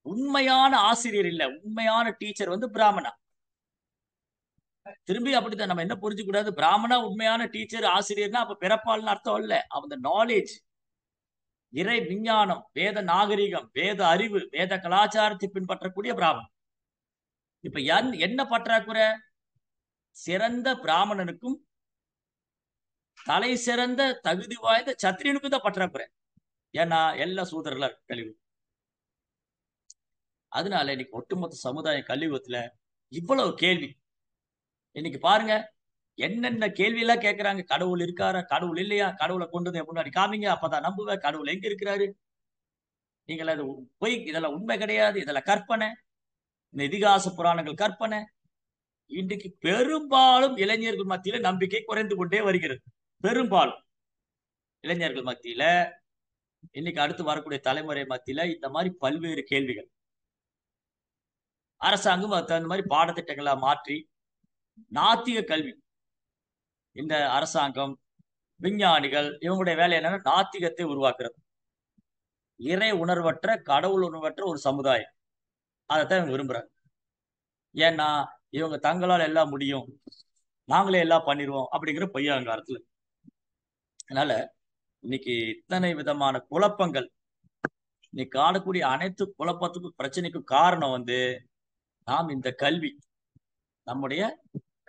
உண்மையான ஆசிரியர் இல்லை. உண்மையான டீச்சர் பிராமணா. திரும்பி அப்படித்தான் நம்ம என்ன புரிஞ்சுக்கூடாது, பிராமணா உண்மையான டீச்சர் ஆசிரியர்னா அப்ப பிறப்பால்னு அர்த்தம் இல்ல. அவன் நாலேஜ், இறை விஞ்ஞானம், வேத நாகரிகம், வேத அறிவு, வேத கலாச்சாரத்தை பின்பற்றக்கூடிய பிராமணன். இப்ப என்ன பற்றாக்குறை? சிறந்த பிராமணனுக்கும் தலை சிறந்த தகுதி வாய்ந்த சத்திரியனுக்கும் தான் பற்றாக்குறை. ஏன்னா எல்லா சூதரர்களா கழிவு. அதனால இன்னைக்கு ஒட்டுமொத்த சமுதாயம் கலியுகத்துல இவ்வளவு கேள்வி. இன்னைக்கு பாருங்க, என்னென்ன கேள்வி எல்லாம் கேட்கறாங்க. கடவுள் இருக்காரா, கடவுள் இல்லையா, கடவுளை கொண்டு வந்து முன்னாடி காமிங்க, அப்பதான் நம்புவேன், கடவுள் எங்க இருக்கிறாரு, நீங்கள அது பொய், இதெல்லாம் உண்மை கிடையாது, இதெல்லாம் கற்பனை, இந்த இதிகாச புராணங்கள் கற்பனை. இன்றைக்கு பெரும்பாலும் இளைஞர்கள் மத்தியில நம்பிக்கை குறைந்து கொண்டே வருகிறது. பெரும்பாலும் இளைஞர்கள் மத்தியில, இன்னைக்கு அடுத்து வரக்கூடிய தலைமுறை மத்தியில இந்த மாதிரி பல்வேறு கேள்விகள். அரசாங்கம் அதுக்கு தகுந்த மாதிரி பாடத்திட்டங்களா மாற்றி நாத்திக கல்வி, இந்த அரசாங்கம், விஞ்ஞானிகள் இவங்களுடைய வேலை என்னன்னா நாத்திகத்தை உருவாக்குறது. இறை உணர்வற்ற, கடவுள் உணர்வற்ற ஒரு சமுதாயம். அதைத்தான் இவங்க விரும்புறாங்க. ஏன்னா இவங்க தங்களால் எல்லாம் முடியும், நாங்களே எல்லாம் பண்ணிடுவோம் அப்படிங்கிற பொய்யாங்காரத்துல. அதனால இன்னைக்கு இத்தனை விதமான குழப்பங்கள், இன்னைக்கு காணக்கூடிய அனைத்து குழப்பத்துக்கும் பிரச்சனைக்கும் காரணம் வந்து நாம் இந்த கல்வி, நம்முடைய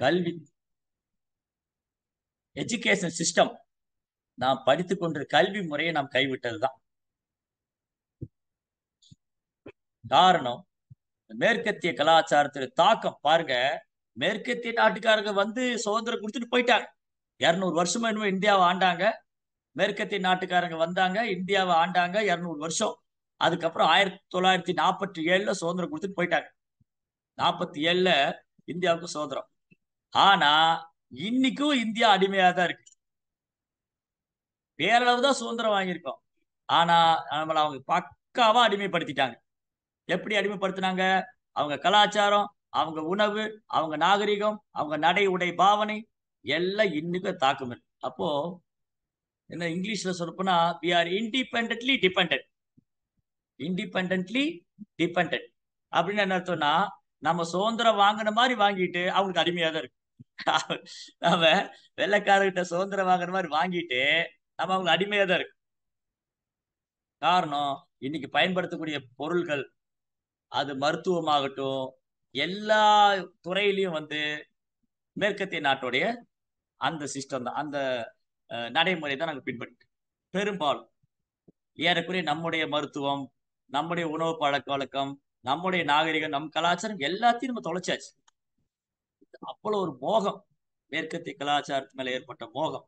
கல்வி எஜுகேஷன் சிஸ்டம், நாம் படித்துக் கொண்ட கல்வி முறையை நாம் கைவிட்டதுதான் காரணம். மேற்கத்திய கலாச்சாரத்தின் தாக்கம் பாருங்க. மேற்கத்திய நாட்டுக்காரங்க வந்து சுதந்திரம் கொடுத்துட்டு போயிட்டாங்க. 200 வருஷமா இன்னும் இந்தியாவை ஆண்டாங்க. மேற்கத்திய நாட்டுக்காரங்க வந்தாங்க, இந்தியாவை ஆண்டாங்க 200 வருஷம். அதுக்கப்புறம் 1947 சுதந்திரம் கொடுத்துட்டு போயிட்டாங்க. 47 இந்தியாவுக்கு சுதந்திரம். ஆனா இன்னைக்கும் இந்தியா அடிமையா தான் இருக்கு. பேரளவு தான் சுதந்திரம் வாங்கியிருக்கோம். ஆனா நம்மளை அவங்க பக்காவா அடிமைப்படுத்திட்டாங்க. எப்படி அடிமைப்படுத்தினாங்க? அவங்க கலாச்சாரம், அவங்க உணவு, அவங்க நாகரிகம், அவங்க நடை உடை பாவனை எல்லாம் இன்னைக்கும் தாக்கம் இருக்கு. அப்போ என்ன இங்கிலீஷ்ல சொல்லப்போனா we are independently dependent. Independently dependent அப்படின்னு என்ன அர்த்தம்னா, நம்ம சுதந்திரம் வாங்கின மாதிரி வாங்கிட்டு அவங்களுக்கு அடிமையா தான் இருக்கு. நம்ம வெள்ளைக்காரர்கிட்ட சுதந்திரம் வாங்குற மாதிரி வாங்கிட்டு நம்ம அவங்களுக்கு அடிமையா தான் இருக்கு. காரணம், இன்னைக்கு பயன்படுத்தக்கூடிய பொருள்கள், அது மருத்துவமாகட்டும், எல்லா துறையிலையும் வந்து மேற்கத்திய நாட்டுடைய அந்த சிஸ்டம் தான், அந்த நடைமுறை தான் நாங்கள் பின்பற்றி பெரும்பாலும். ஏறக்குறைய நம்முடைய மருத்துவம், நம்முடைய உணவு பழக்க வழக்கம், நம்முடைய நாகரிகம், நம் கலாச்சாரம் எல்லாத்தையும் நம்ம தொலைச்சாச்சு. அவ்வளவு ஒரு மோகம், மேற்கத்திய கலாச்சாரத்து மேல ஏற்பட்ட மோகம்.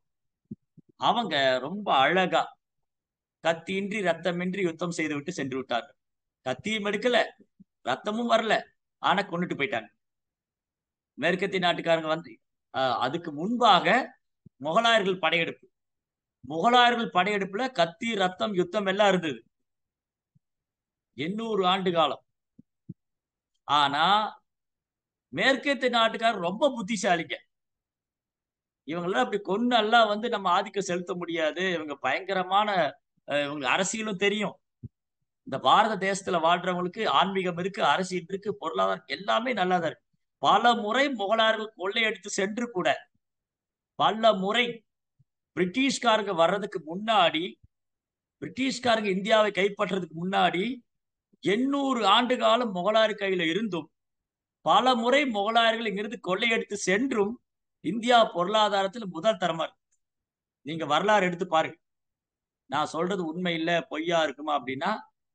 அவங்க ரொம்ப அழகா கத்தியின்றி ரத்தமின்றி யுத்தம் செய்து விட்டு சென்று விட்டார்கள். கத்தியும் எடுக்கல, ரத்தமும் வரல, ஆனா கொண்டுட்டு போயிட்டாங்க. மேற்கத்திய நாட்டுக்காரங்க வந்து அதுக்கு முன்பாக முகலாயர்கள் படையெடுப்பு, முகலாயர்கள் படையெடுப்புல கத்தி, ரத்தம், யுத்தம் எல்லாம் இருந்தது 800 ஆண்டு காலம். ஆனா மேற்கத்திய நாட்டுக்காரர் ரொம்ப புத்திசாலிங்க. இவங்கெல்லாம் அப்படி கொண்டு எல்லாம் வந்து நம்ம ஆதிக்கம் செலுத்த முடியாது, இவங்க பயங்கரமான, இவங்க அரசியலும் தெரியும். இந்த பாரத தேசத்துல வாழ்றவங்களுக்கு ஆன்மீகம் இருக்கு, அரசியல் இருக்கு, பொருளாதாரம் எல்லாமே நல்லா தான் இருக்கு. பல முறை முகலாயர்கள் கொள்ளையடித்து சென்று கூட, பல முறை பிரிட்டிஷ்காரங்க வர்றதுக்கு முன்னாடி, பிரிட்டிஷ்காரங்க இந்தியாவை கைப்பற்றுறதுக்கு முன்னாடி 800 ஆண்டு காலம் முகலாயர் கையில இருந்தும், பல முறை முகலாயர்கள் இங்கிருந்து கொள்ளையடித்து சென்றும் இந்தியா பொருளாதாரத்தில் முதல் தரமா இருக்கு. நீங்க வரலாறு எடுத்து பாருங்க. நான் சொல்றது உண்மை இல்லை, பொய்யா இருக்குமா அப்படின்னா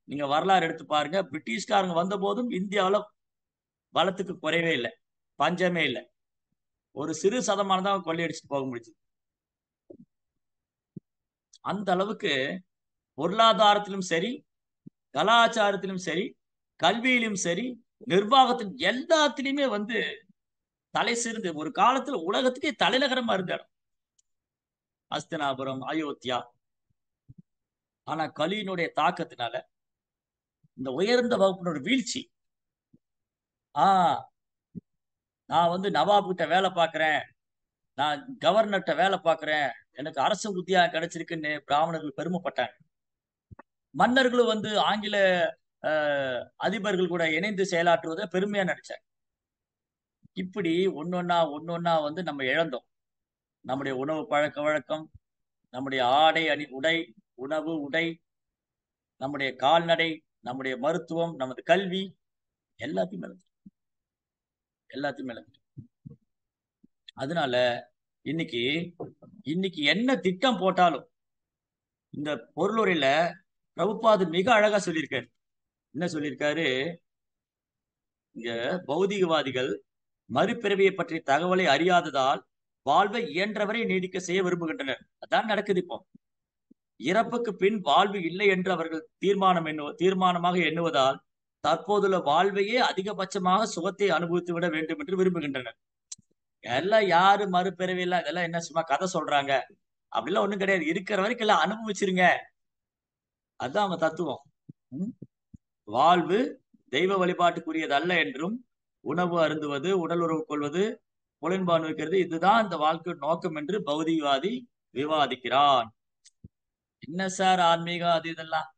நீங்க வரலாறு எடுத்து பாருங்க. பிரிட்டிஷ்காரங்க வந்த போதும் இந்தியாவில் வளத்துக்கு குறைவே இல்லை, பஞ்சமே இல்லை. ஒரு சிறு சதமானம் தான் கொள்ளையடிச்சுட்டு போக முடிஞ்சது. அந்த அளவுக்கு பொருளாதாரத்திலும் சரி, கலாச்சாரத்திலும் சரி, கல்வியிலும் சரி, நிர்வாகத்திலும் எல்லாத்திலுமே வந்து தலை சிறந்து ஒரு காலத்துல உலகத்துக்கே தலைநகரமா இருந்த இடம் அஸ்தினாபுரம், அயோத்தியா. ஆனா கலியினுடைய தாக்கத்தினால இந்த உயர்ந்த வகுப்பினோட வீழ்ச்சி, நான் வந்து நவாப் கிட்ட வேலை பார்க்கிறேன், நான் கவர்னர்கிட்ட வேலை பார்க்கிறேன், எனக்கு அரசு உத்தியோகம் கிடைச்சிருக்குன்னு பிராமணர்கள் பெருமைப்பட்டாங்க. மன்னர்களும் வந்து ஆங்கில அதிபர்கள் கூட இணைந்து செயலாற்றுவதை பெருமையா நினைச்சாங்க. இப்படி ஒன்னொன்னா வந்து நம்ம இழந்தோம். நம்முடைய உணவு பழக்க வழக்கம், நம்முடைய ஆடை உடை, உணவு உடை, நம்முடைய கால்நடை, நம்முடைய மருத்துவம், நமது கல்வி எல்லாத்தையும் இழந்துட்டோம். அதனால இன்னைக்கு என்ன திட்டம் போட்டாலும், இந்த பொருளுரையில பிரபுபாது மிக அழகா சொல்லியிருக்காரு. என்ன சொல்லியிருக்காரு? இங்க பௌதிகவாதிகள் மறுபிறவியை பற்றிய தகவலை அறியாததால் வாழ்வை இயன்றவரை நீடிக்க செய்ய விரும்புகின்றனர். அதான் நடக்குது இப்போ. இறப்புக்கு பின் வாழ்வு இல்லை என்று அவர்கள் தீர்மானமாக எண்ணுவதால் தற்போதுள்ள வாழ்வையே அதிகபட்சமாக சுகத்தை அனுபவித்து விட வேண்டும் என்று விரும்புகின்றனர். எல்லாம் யாரு மறுபிறவி எல்லாம் இதெல்லாம் என்ன சும்மா கதை சொல்றாங்க அப்படிலாம் ஒண்ணும் கிடையாது. இருக்கிற வரைக்கும் எல்லாம் அனுபவிச்சிருங்க. அதுதான் அவங்க தத்துவம். வாழ்வு தெய்வ வழிபாட்டுக்குரியது அல்ல என்றும், உணவு அருந்துவது, உடல் உறவு கொள்வது, புலன்பு அனுபவிக்கிறது இதுதான் இந்த வாழ்க்கை நோக்கம் என்று பௌதிகவாதி விவாதிக்கிறான். என்ன சார் ஆன்மீகம் அது இதெல்லாம்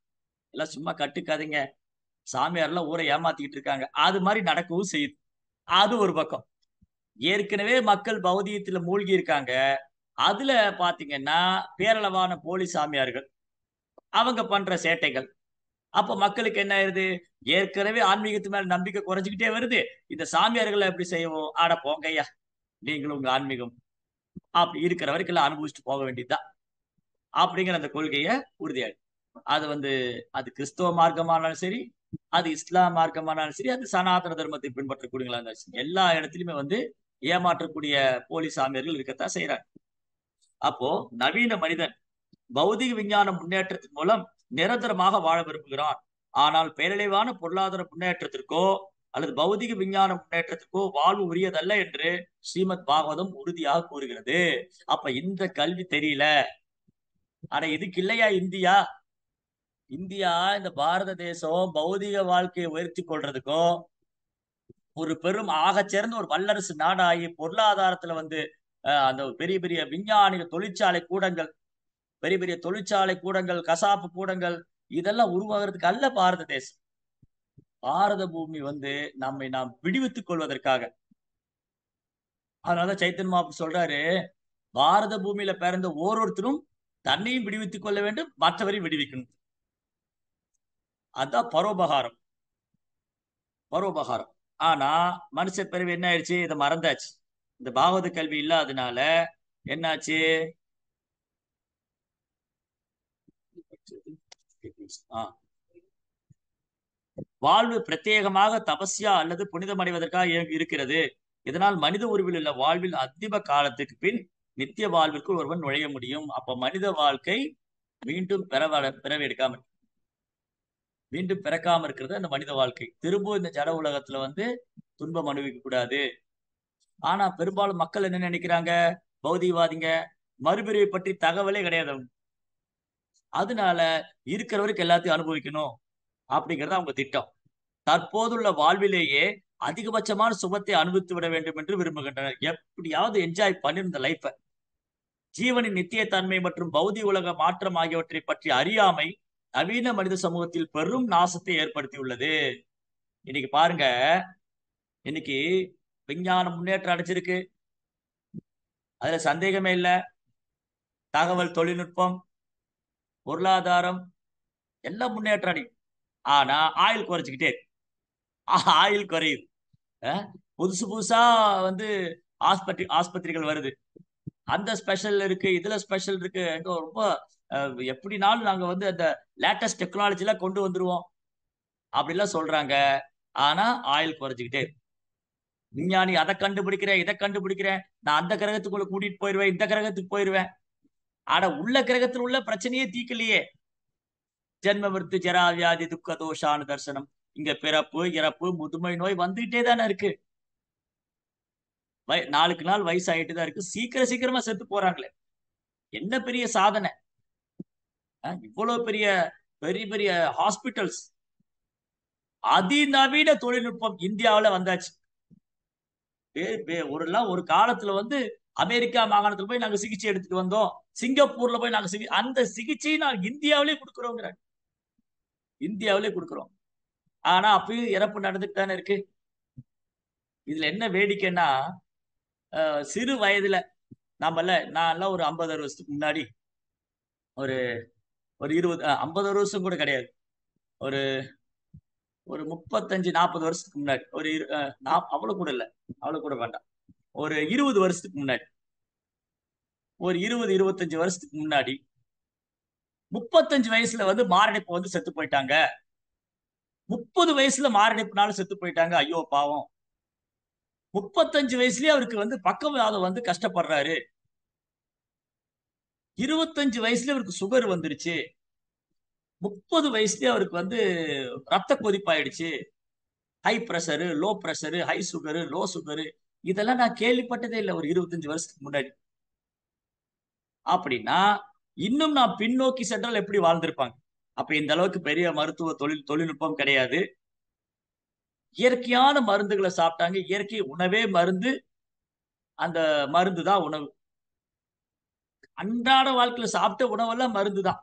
எல்லாம் சும்மா கட்டுக்காதீங்க. சாமியார்லாம் ஊரை ஏமாத்திக்கிட்டு இருக்காங்க. அது மாதிரி நடக்கவும் செய்யுது. அது ஒரு பக்கம். ஏற்கனவே மக்கள் பௌதிகத்துல மூழ்கி இருக்காங்க. அதுல பாத்தீங்கன்னா பேரளவான போலி சாமியார்கள் அவங்க பண்ற சேட்டைகள். அப்ப மக்களுக்கு என்ன ஆயிருது? ஏற்கனவே ஆன்மீகத்து மேல நம்பிக்கை குறைஞ்சுக்கிட்டே வருது. இந்த சாமியார்களை எப்படி செய்வோம்? ஆட போங்கய்யா, நீங்களும் உங்க ஆன்மீகம் அப்படி இருக்கிற வரைக்கும் எல்லாம் அனுபவிச்சுட்டு போக வேண்டியதுதான் அப்படிங்கிற அந்த கொள்கையை உறுதியாடு. அது அது கிறிஸ்தவ மார்க்கமானாலும் சரி, அது இஸ்லாம் மார்க்கமானாலும் சரி, அது சனாதன தர்மத்தை பின்பற்றக்கூடியவங்களா இருந்தாலும் சரி, எல்லா இடத்துலயுமே ஏமாற்றக்கூடிய போலி சாமியார்கள் இருக்கத்தான் செய்யறாங்க. அப்போ நவீன மனிதன் பௌதிக விஞ்ஞான முன்னேற்றத்தின் மூலம் நிரந்தரமாக வாழ விரும்புகிறான். ஆனால் பேரழிவான பொருளாதார முன்னேற்றத்திற்கோ அல்லது பௌதிக விஞ்ஞான முன்னேற்றத்திற்கோ வாழ்வு உரியதல்ல என்று ஸ்ரீமத் பாகவதம் உறுதியாக கூறுகிறது. அப்ப இந்த கல்வி தெரியல. ஆனா இதுக்கு இல்லையா இந்தியா? இந்த பாரத தேசம் பௌதிக வாழ்க்கையை உயர்த்தி கொள்றதுக்கோ ஒரு பெரும் ஆகச்சிறந்த ஒரு வல்லரசு நாடாகி பொருளாதாரத்துல அந்த பெரிய பெரிய விஞ்ஞானிகள் தொழிற்சாலை கூடங்கள், கசாப்பு கூடங்கள் இதெல்லாம் உருவாகிறதுக்கு அல்ல பாரத தேசம். பாரத பூமி நம்மை நாம் விடுவித்துக் கொள்வதற்காக. அதனால சைத்தன்ய மகாபிரபு சொல்றாரு, பாரத பூமியில பிறந்த ஓரொருத்தரும் தன்னையும் விடுவித்துக் கொள்ள வேண்டும், மற்றவரையும் விடுவிக்கணும். அதுதான் பரோபகாரம். ஆனா மனுஷ பிறவி என்ன ஆயிடுச்சு? இதை மறந்தாச்சு. இந்த பாகவத கல்வி இல்லாதனால என்னாச்சு? வாழ்வு பிரத்யேகமாக தபஸ்யா அல்லது புனிதமடைவதற்காக இருக்கிறது. இதனால் மனித உருவில் உள்ள வாழ்வில் அந்திம காலத்துக்கு பின் நித்திய வாழ்விற்குள் ஒருவன் நுழைய முடியும். அப்ப மனித வாழ்க்கை மீண்டும் பிறக்காம இருக்கிறது அந்த மனித வாழ்க்கை. திரும்ப இந்த ஜட உலகத்துல துன்பம் அனுபவிக்க கூடாது. ஆனா பெரும்பாலும் மக்கள் என்ன நினைக்கிறாங்க? பௌதிகவாதிங்க மறுபிறவை பற்றி தகவலே கிடையாது. அதனால இருக்கிற வரைக்கும் எல்லாத்தையும் அனுபவிக்கணும் அப்படிங்கிறது அவங்க திட்டம். தற்போதுள்ள வாழ்விலேயே அதிகபட்சமான சுகத்தை அனுபவித்து விட வேண்டும் என்று விரும்புகின்றனர். எப்படியாவது என்ஜாய் பண்ணிருந்த லைஃப. ஜீவனின் நித்தியத்தன்மை மற்றும் பௌதிக உலக மாற்றம் ஆகியவற்றை பற்றி அறியாமை நவீன மனித சமூகத்தில் பெரும் நாசத்தை ஏற்படுத்தியுள்ளது. இன்னைக்கு பாருங்க, இன்னைக்கு விஞ்ஞானம் முன்னேற்றம் அடைச்சிருக்கு, அதுல சந்தேகமே இல்லை. தகவல் தொழில்நுட்பம், பொருளாதாரம் எல்லாம் முன்னேற்றம் அடையும். ஆனா ஆயுள் குறைச்சிக்கிட்டே ஆயுள் குறையுது. புதுசு புதுசா ஆஸ்பத்திரிகள் வருது. அந்த ஸ்பெஷல் இருக்கு, இதுல ஸ்பெஷல் இருக்கு. ரொம்ப எப்படினாலும் நாங்க அந்த லேட்டஸ்ட் டெக்னாலஜி எல்லாம் கொண்டு வந்துருவோம் அப்படிலாம் சொல்றாங்க. ஆனா ஆயுள் குறைஞ்சுக்கிட்டே. விஞ்ஞானி அதை கண்டுபிடிக்கிறேன், இதை கண்டுபிடிக்கிறேன், நான் அந்த கிரகத்துக்குள்ள கூட்டிட்டு போயிருவேன், இந்த கிரகத்துக்கு போயிருவேன். ஆனா உள்ள கிரகத்தில் உள்ள பிரச்சனையே தீக்கலையே. ஜென்ம மிருத்து ஜரா வியாதி துக்க தோஷான தர்சனம். இங்க பிறப்பு இறப்பு முதுமை நோய் வந்துகிட்டே தானே இருக்கு. நாளுக்கு நாள் வயசாயிட்டு தான் இருக்கு. சீக்கிரமா செத்து போறாங்களே. என்ன பெரிய சாதனை! இவ்வளவு பெரிய பெரிய பெரிய ஹாஸ்பிட்டல்ஸ், அதிநவீன தொழில்நுட்பம் இந்தியாவில வந்தாச்சு. ஒரு காலத்துல அமெரிக்கா மாகாணத்துல போய் நாங்க சிகிச்சை எடுத்துட்டு வந்தோம், சிங்கப்பூர்ல போய் நாங்க அந்த சிகிச்சையை நாங்க இந்தியாவிலே கொடுக்குறோங்கிறாங்க. இந்தியாவிலே கொடுக்குறோம். ஆனா அப்பயும் இறப்பு நடந்துட்டு தானே இருக்கு. இதுல என்ன வேடிக்கைன்னா, சிறு வயதுல நான் எல்லாம் ஒரு 50-60 வருஷத்துக்கு முன்னாடி, ஒரு 50 வருஷம் கூட கிடையாது, ஒரு 35-40 வருஷத்துக்கு முன்னாடி, அவ்வளவு கூட இல்ல, அவ்வளவு கூட வேண்டாம், ஒரு 20 வருஷத்துக்கு முன்னாடி, ஒரு 20-25 வருஷத்துக்கு முன்னாடி 35 வயசுல மாரடைப்பு செத்து போயிட்டாங்க. 30 வயசுல மாரடைப்புனால செத்து போயிட்டாங்க. ஐயோ பாவம். 35 வயசுலயே அவருக்கு வந்து பக்கவாதம் வந்து கஷ்டப்படுறாரு. 25 வயசுல அவருக்கு சுகர் வந்துருச்சு. 30 வயசுலயே அவருக்கு வந்து ரத்த கொதிப்பாயிடுச்சு. High pressure, low pressure, high sugar, low sugar. இதெல்லாம் நான் கேள்விப்பட்டதே இல்ல ஒரு 25 வருஷத்துக்கு முன்னாடி. அப்படின்னா, இன்னும் நான் பின்னோக்கி சென்றால் எப்படி வாழ்ந்திருப்பாங்க? அப்ப இந்த அளவுக்கு பெரிய மருத்துவ தொழில்நுட்பம் கிடையாது. இயற்கையான மருந்துகள சாப்பிட்டாங்க. இயற்கை உணவே மருந்து. அந்த மருந்து தான் உணவு. அன்றாட வாழ்க்கையில சாப்பிட்ட உணவெல்லாம் மருந்து தான்.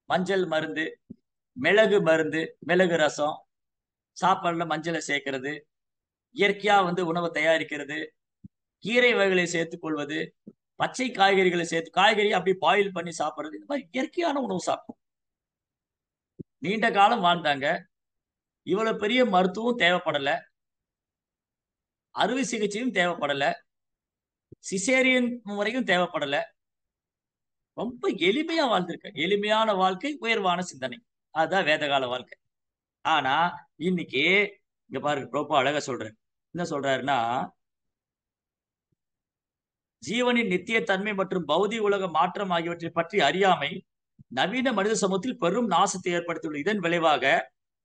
மஞ்சள் மருந்து, மிளகு மருந்து, மிளகு ரசம், சாப்பாடுல மஞ்சள சேர்க்கிறது, இயற்கையா வந்து உணவ தயாரிக்கிறது, கீரை வகைகளை சேர்த்துக் கொள்வது, பச்சை காய்கறிகளை சேர்த்து காய்கறிய அப்படியே பாயில் பண்ணி சாப்பிடுறது. இந்த மாதிரி இயற்கையான உணவு சாப்பிட்டோம். நீண்ட காலம் வாழ்ந்தாங்க. இவ்வளவு பெரிய மருத்துவம் தேவைப்படல. அறுவை சிகிச்சையும் தேவைப்படல. சிசேரியன் முறையும் தேவைப்படல. ரொம்ப எளிமையா வாழ்ந்திருக்காங்க. எளிமையான வாழ்க்கை, உயர்வான சிந்தனை. அதுதான் வேதகால வாழ்க்கை. ஆனா இன்னைக்கு இங்க பாருங்க, ரொம்ப அழகா சொல்றாரு. என்ன சொல்றாருன்னா, ஜீவனின் நித்திய தன்மை மற்றும் பௌதிக உலக மாற்றம் ஆகியவற்றை பற்றி அறியாமை நவீன மனித சமூகத்தில் பெரும் நாசத்தை ஏற்படுத்தியுள்ளது. இதன் விளைவாக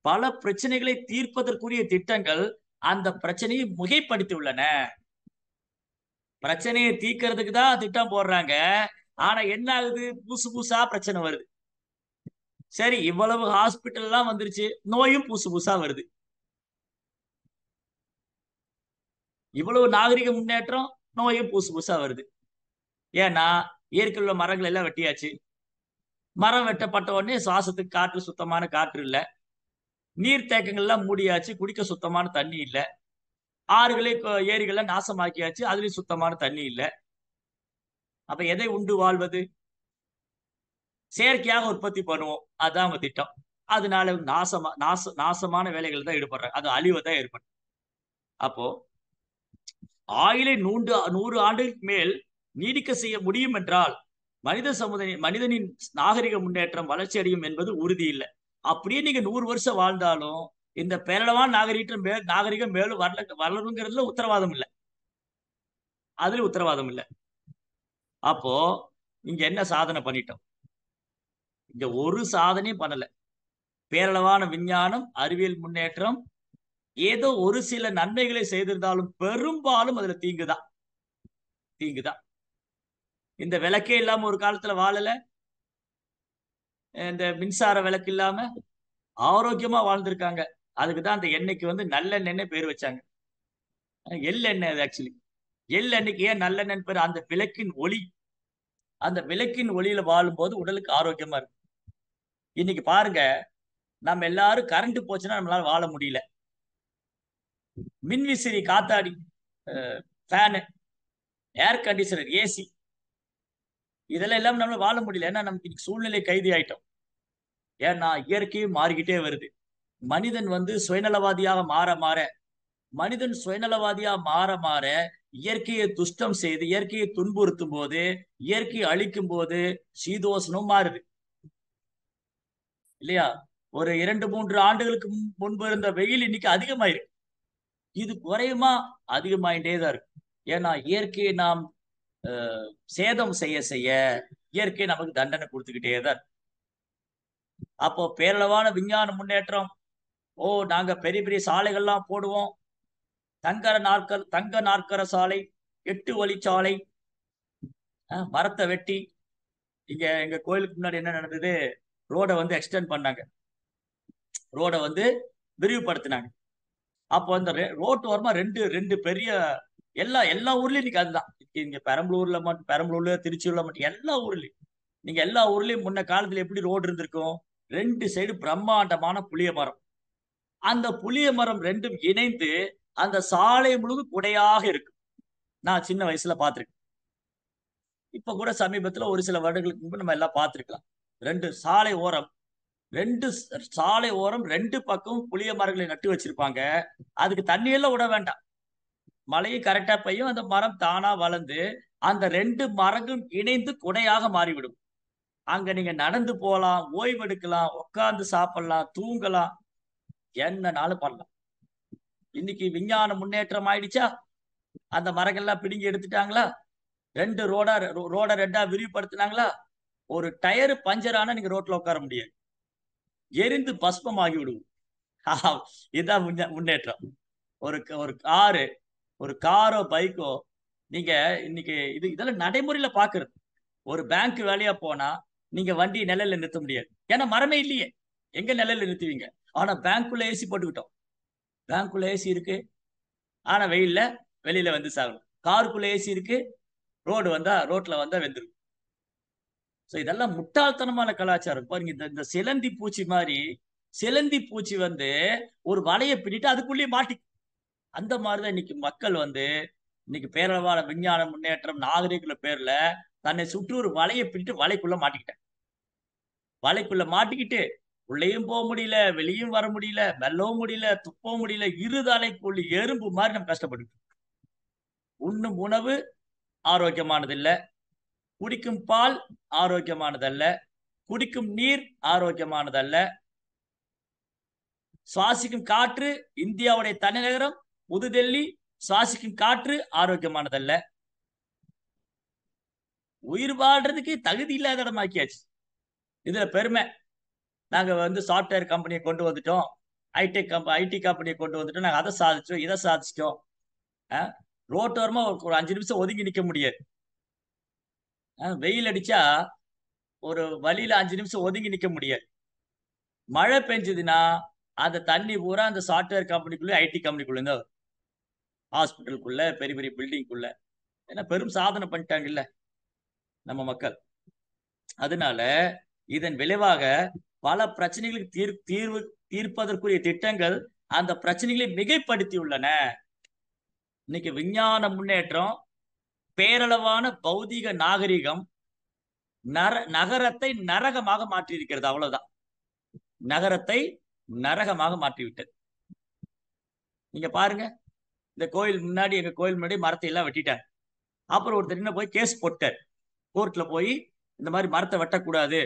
பல பிரச்சனைகளை தீர்ப்பதற்குரிய திட்டங்கள் அந்த பிரச்சனையை மிகைப்படுத்தி உள்ளன. பிரச்சனையை தீர்க்கறதுக்கு தான் திட்டம் போடுறாங்க. ஆனா என்ன ஆகுது? புதுசு புதுசா பிரச்சனை வருது. சரி, இவ்வளவு ஹாஸ்பிட்டல் எல்லாம் வந்துருச்சு, நோயும் புதுசு புதுசா வருது. இவ்வளவு நாகரிக முன்னேற்றம், நோயும் புதுசு புதுசா வருது. ஏன்னா இயற்கையில் உள்ள மரங்கள் எல்லாம் வெட்டியாச்சு. மரம் வெட்டப்பட்ட உடனே சுவாசத்துக்கு காற்று, சுத்தமான காற்று இல்ல. நீர்த்தேக்கங்கள் எல்லாம் மூடியாச்சு, குடிக்க சுத்தமான தண்ணி இல்ல. ஆறுகளை, ஏரிகளை நாசமாக்கியாச்சு, அதுலயும் சுத்தமான தண்ணி இல்ல. அப்ப எதை உண்டு வாழ்வது? செயற்கையாக உற்பத்தி பண்ணுவோம், அதான் அவங்க திட்டம். அதனால நாசமான வேலைகள் தான் ஈடுபடுறாங்க. அது அழிவை தான் ஏற்படும். அப்போ ஆயுளை 100 ஆண்டுகளுக்கு மேல் நீடிக்க செய்ய முடியும் என்றால் மனிதனின் நாகரிக முன்னேற்றம் வளர்ச்சி அடையும் என்பது உறுதி இல்லை. அப்படியே நீங்க 100 வருஷம் வாழ்ந்தாலும் இந்த பேரளவான நாகரிகம் மேலும் வளருங்கிறதுல உத்தரவாதம் இல்லை. அதுல உத்தரவாதம் இல்லை. அப்போ இங்க என்ன சாதனை பண்ணிட்டோம்? இங்க ஒரு சாதனையும் பண்ணல. பேரளவான விஞ்ஞானம், அறிவியல் முன்னேற்றம் ஏதோ ஒரு சில நன்மைகளை செய்திருந்தாலும் பெரும்பாலும் அதுல தீங்குதான். இந்த விளக்கே இல்லாம ஒரு காலத்துல வாழல. இந்த மின்சார விளக்கு இல்லாம ஆரோக்கியமா வாழ்ந்திருக்காங்க. அதுக்குதான் அந்த எண்ணெய்க்கு வந்து நல்லெண்ணெய் பேர் வச்சாங்க. எள்ளெண்ணெய் அது ஆக்சுவலி. எள்ளெண்ணெய்க்கு ஏன் நல்லெண்ணெய் பேர்? அந்த விளக்கின் ஒளியில வாழும்போது உடலுக்கு ஆரோக்கியமா இருக்கு. இன்னைக்கு பாருங்க, நம்ம எல்லாரும் கரண்ட் போச்சுன்னா நம்மளால வாழ முடியல. மின்விசிறி, காத்தாடி, ஃபேனு, ஏர் கண்டிஷனர், ஏசி, இதெல்லாம் இல்லாம நம்மளால வாழ முடியல. ஏன்னா நமக்கு சூழ்நிலை கைதி ஆயிட்டோம். ஏன்னா இயற்கையும் மாறிக்கிட்டே வருது. மனிதன் வந்து சுயநலவாதியாக மாற இயற்கையை துஷ்டம் செய்து, இயற்கையை துன்புறுத்தும் போது, இயற்கையை அழிக்கும் போது சீதோசனம் மாறுது இல்லையா? ஒரு 2-3 ஆண்டுகளுக்கு முன்பு இருந்த வெயில் இன்னைக்கு அதிகமாயிருக்கு. இது குறையுமா? அதிகமாயிட்டே தான் இருக்கு. ஏன்னா இயற்கையை நாம் சேதம் செய்ய இயற்கை நமக்கு தண்டனை கொடுத்துக்கிட்டே தான் இருக்கு. அப்போ பேரளவான விஞ்ஞான முன்னேற்றம், நாங்க பெரிய பெரிய சாலைகள்லாம் போடுவோம், தங்க நாற்கர சாலை, 8 வழிச்சாலை, மரத்தை வெட்டி. எங்க கோயிலுக்கு முன்னாடி என்ன நடந்தது? ரோட வந்து எக்ஸ்டெண்ட் பண்ணாங்க, ரோட வந்து விரிவுபடுத்தினாங்க. அப்போ அந்த ரோட்டு ஓரமா ரெண்டு பெரிய எல்லா ஊர்லயும் இன்னைக்கு அதுதான். இங்க பெரம்பலூர்ல, திருச்சியூர்ல மட்டும் எல்லா ஊர்லயும் முன்ன காலத்துல எப்படி ரோடு இருந்திருக்கும்? 2 சைடு பிரம்மாண்டமான புளிய மரம். அந்த புளிய மரம் ரெண்டும் இணைந்து அந்த சாலை முழுவதும் குடையாக இருக்கும். நான் சின்ன வயசுல பார்த்திருக்கேன். இப்ப கூட சமீபத்துல ஒரு சில வருடங்களுக்கு முன்பு நம்ம எல்லாம் பார்த்திருக்கலாம். 2 சாலை ஓரம் 2 பக்கம் புளிய மரங்களை நட்டு வச்சிருப்பாங்க. அதுக்கு தண்ணியெல்லாம் விட வேண்டாம், மழையும் கரெக்டா பெய்யும். அந்த மரம் தானா வளர்ந்து அந்த 2 மரங்களும் இணைந்து குடையாக மாறிவிடும். அங்க நீங்க நடந்து போகலாம், ஓய்வெடுக்கலாம், உட்கார்ந்து சாப்பிடலாம், தூங்கலாம், என்னனாலும் பண்ணலாம். இன்னைக்கு விஞ்ஞான முன்னேற்றம் ஆயிடுச்சா? அந்த மரங்கள்லாம் பிடுங்கி எடுத்துட்டாங்களா? ரோட ரெண்டா விரிவுபடுத்தினாங்களா? ஒரு டயர் பஞ்சர் ஆனா நீங்க ரோட்ல உட்கார முடியாது, எரிந்து பஸ்பமாகி விடுவோம். இதுதான் முன்னேற்றம். ஒரு காரோ பைக்கோ நீங்க இன்னைக்கு இதெல்லாம் நடைமுறையில பாக்குறது. ஒரு பேங்க் வேலையா போனா நீங்க வண்டி நிழல்ல நிறுத்த முடியாது, ஏன்னா மரமே இல்லையே. எங்க நிழல்ல நிறுத்துவீங்க? ஆனா பேங்க்குள்ள ஏசி போட்டுக்கிட்டோம். பேங்க்குள்ள ஏசி இருக்கு, ஆனா வெயில்ல வெளியில வந்து சாகணும். காருக்குள்ள ஏசி இருக்கு, ரோட்ல வந்தா வெந்துரும். இதெல்லாம் முட்டாள்தனமான கலாச்சாரம் பாருங்க. இந்த சிலந்தி பூச்சி மாதிரி, சிலந்தி பூச்சி வந்து ஒரு வலையை பின்னிட்டு அதுக்குள்ளேயே மாட்டி, அந்த மாதிரிதான் இன்னைக்கு மக்கள் வந்து இன்னைக்கு பேரளவான விஞ்ஞான முன்னேற்றம் நாகரிகங்கள பேர்ல தன்னை சுற்றி ஒரு வலையை பின்னிட்டு வலைக்குள்ள மாட்டிக்கிட்டேன். வலைக்குள்ள மாட்டிக்கிட்டு உள்ளேயும் போக முடியல, வெளியும் வர முடியல, மெல்லவும் முடியல, துப்பவும் முடியல, இருதலைக்குள்ளி எறும்பு மாதிரி நம்ம கஷ்டப்பட்டு. உண்ணும் உணவு ஆரோக்கியமானது இல்ல, குடிக்கும் பால் ஆரோக்கியமானதல்ல, குடிக்கும் நீர் ஆரோக்கியமானதல்ல, சுவாசிக்கும் காற்று, இந்தியாவுடைய தலைநகரம் புதுடெல்லி, சுவாசிக்கும் காற்று ஆரோக்கியமானதல்ல. உயிர் வாழ்றதுக்கு தகுதி இல்லாத இடமாக்கியாச்சு. இதுல பெருமை, நாங்க வந்து சாஃப்ட்வேர் கம்பெனியை கொண்டு வந்துட்டோம், ஐடி கம்பெனியை கொண்டு வந்துட்டோம், நாங்க அதை சாதிச்சோம், இதை சாதிச்சிட்டோம். ரோட்டோரமா ஒரு 5 நிமிஷம் ஒதுங்கி நிக்க முடியாது. வெயில் அடிச்சா ஒரு வழியில 5 நிமிஷம் ஒதுங்கி நிக்க முடியாது. மழை பெஞ்சதுன்னா அந்த தண்ணி பூரா அந்த சாஃப்ட்வேர் கம்பெனிக்குள்ள, ஐடி கம்பெனிக்குள்ள இருந்தா ஹாஸ்பிட்டலுக்குள்ள, பெரிய பெரிய பில்டிங்குள்ள. ஏன்னா பெரும் சாதனை பண்ணிட்டாங்கல்ல நம்ம மக்கள். அதனால இதன் விளைவாக பல பிரச்சனைகளுக்கு தீர்ப்பதற்குரிய திட்டங்கள் அந்த பிரச்சனைகளை மிகைப்படுத்தி உள்ளன. இன்னைக்கு விஞ்ஞான முன்னேற்றம், பேரளவான பௌதிக நாகரிகம் நகரத்தை நரகமாக மாற்றி இருக்கிறது. அவ்வளவுதான், நகரத்தை நரகமாக மாற்றிவிட்டது. நீங்க பாருங்க, இந்த கோயில் முன்னாடி, எங்க கோயில் முன்னாடி மரத்தை எல்லாம் வெட்டிட்டாங்க. அப்புறம் ஒருத்தர் என்ன போய் கேஸ் போட்டார் கோர்ட்ல போய், இந்த மாதிரி மரத்தை வெட்டக்கூடாது,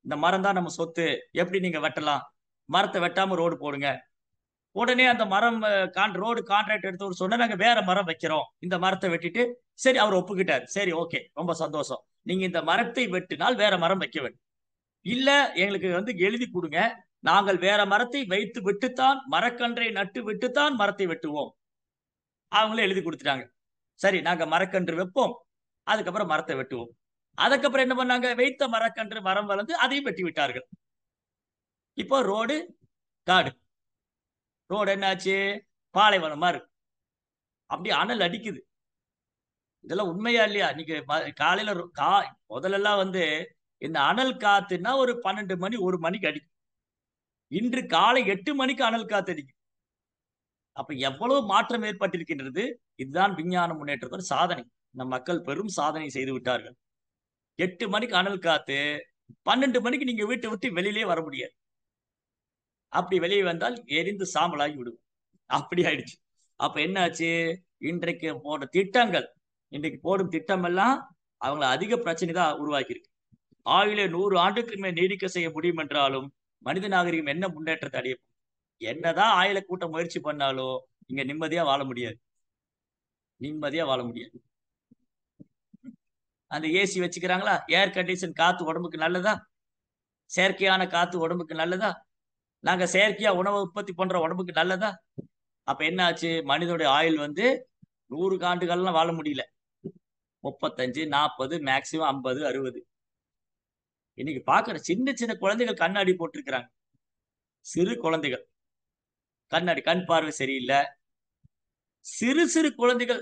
இந்த மரம் தான் நம்ம சொத்து, எப்படி நீங்க வெட்டலாம், மரத்தை வெட்டாம ரோடு போடுங்க. உடனே அந்த மரம் ரோடு கான்ட்ராக்ட் எடுத்து சொன்னா, நாங்க வேற மரம் வைக்கிறோம், இந்த மரத்தை வெட்டிட்டு. சரி, அவர் ஒப்புக்கிட்டார். சரி, ஓகே, ரொம்ப சந்தோஷம். நீங்க இந்த மரத்தை வெட்டினால் வேற மரம் வைக்க வேண்டும். இல்ல, எங்களுக்கு வந்து எழுதி கொடுங்க, நாங்கள் வேற மரத்தை வைத்து விட்டுத்தான், மரக்கன்றை நட்டு விட்டுத்தான் மரத்தை வெட்டுவோம். அவங்களே எழுதி கொடுத்துட்டாங்க. சரி, நாங்க மரக்கன்று வைப்போம், அதுக்கப்புறம் மரத்தை வெட்டுவோம். அதுக்கப்புறம் என்ன பண்ணாங்க, வைத்த மரக்கன்று மரம் வளர்ந்து அதையும் வெட்டி விட்டார்கள். இப்போ ரோடு காடு, ரோடு என்னாச்சு, பாலைவனமா இருக்கு. அப்படி அனல் அடிக்குது. இதெல்லாம் உண்மையா இல்லையா? இன்னைக்கு காலையில முதல்லலாம் வந்து இந்த அனல் காத்துன்னா ஒரு 12 மணி 1 மணிக்கு அடிக்கும். இன்று காலை 8 மணிக்கு அனல் காத்து அடிக்கும். அப்ப எவ்வளவு மாற்றம் ஏற்பட்டிருக்கின்றது. இதுதான் விஞ்ஞான முன்னேற்றத்தோட சாதனை. நம் மக்கள் பெரும் சாதனை செய்து விட்டார்கள். 8 மணிக்கு அனல் காத்து, 12 மணிக்கு நீங்க வீட்டை விட்டு வெளியிலே வர முடியாது. அப்படி வெளியே வந்தால் எரிந்து சாம்பலாகி விடும். அப்படி ஆயிடுச்சு. அப்ப என்ன ஆச்சு, இன்றைக்கு போடும் திட்டம் எல்லாம் அவங்களை அதிக பிரச்சனை தான் உருவாக்கி இருக்கு. ஆயுளை 100 ஆண்டுக்கு மேல் நீடிக்க செய்ய முடியும் என்றாலும் மனித நாகரிகம் என்ன முன்னேற்றத்தை அடைய, என்னதான் ஆயுளை கூட்ட முயற்சி பண்ணாலும் இங்க நிம்மதியா வாழ முடியாது, நிம்மதியா வாழ முடியாது. அந்த ஏசி வச்சுக்கிறாங்களா, ஏர் கண்டிஷன் காத்து உடம்புக்கு நல்லதா? செயற்கையான காத்து உடம்புக்கு நல்லதா? நாங்க செயற்கையா உணவு உற்பத்தி பண்ற உடம்புக்கு நல்லதா? அப்ப என்ன ஆச்சு, மனிதனுடைய ஆயுள் வந்து 100 ஆண்டுகள்லாம் வாழ முடியல. 35, 40, மேக்சிமம் 50, 60. இன்னைக்கு பாக்குற சின்ன சின்ன குழந்தைகள் கண்ணாடி போட்டிருக்கிறாங்க. சிறு குழந்தைகள் கண்ணாடி, கண் பார்வை சரியில்லை. சிறு சிறு குழந்தைகள்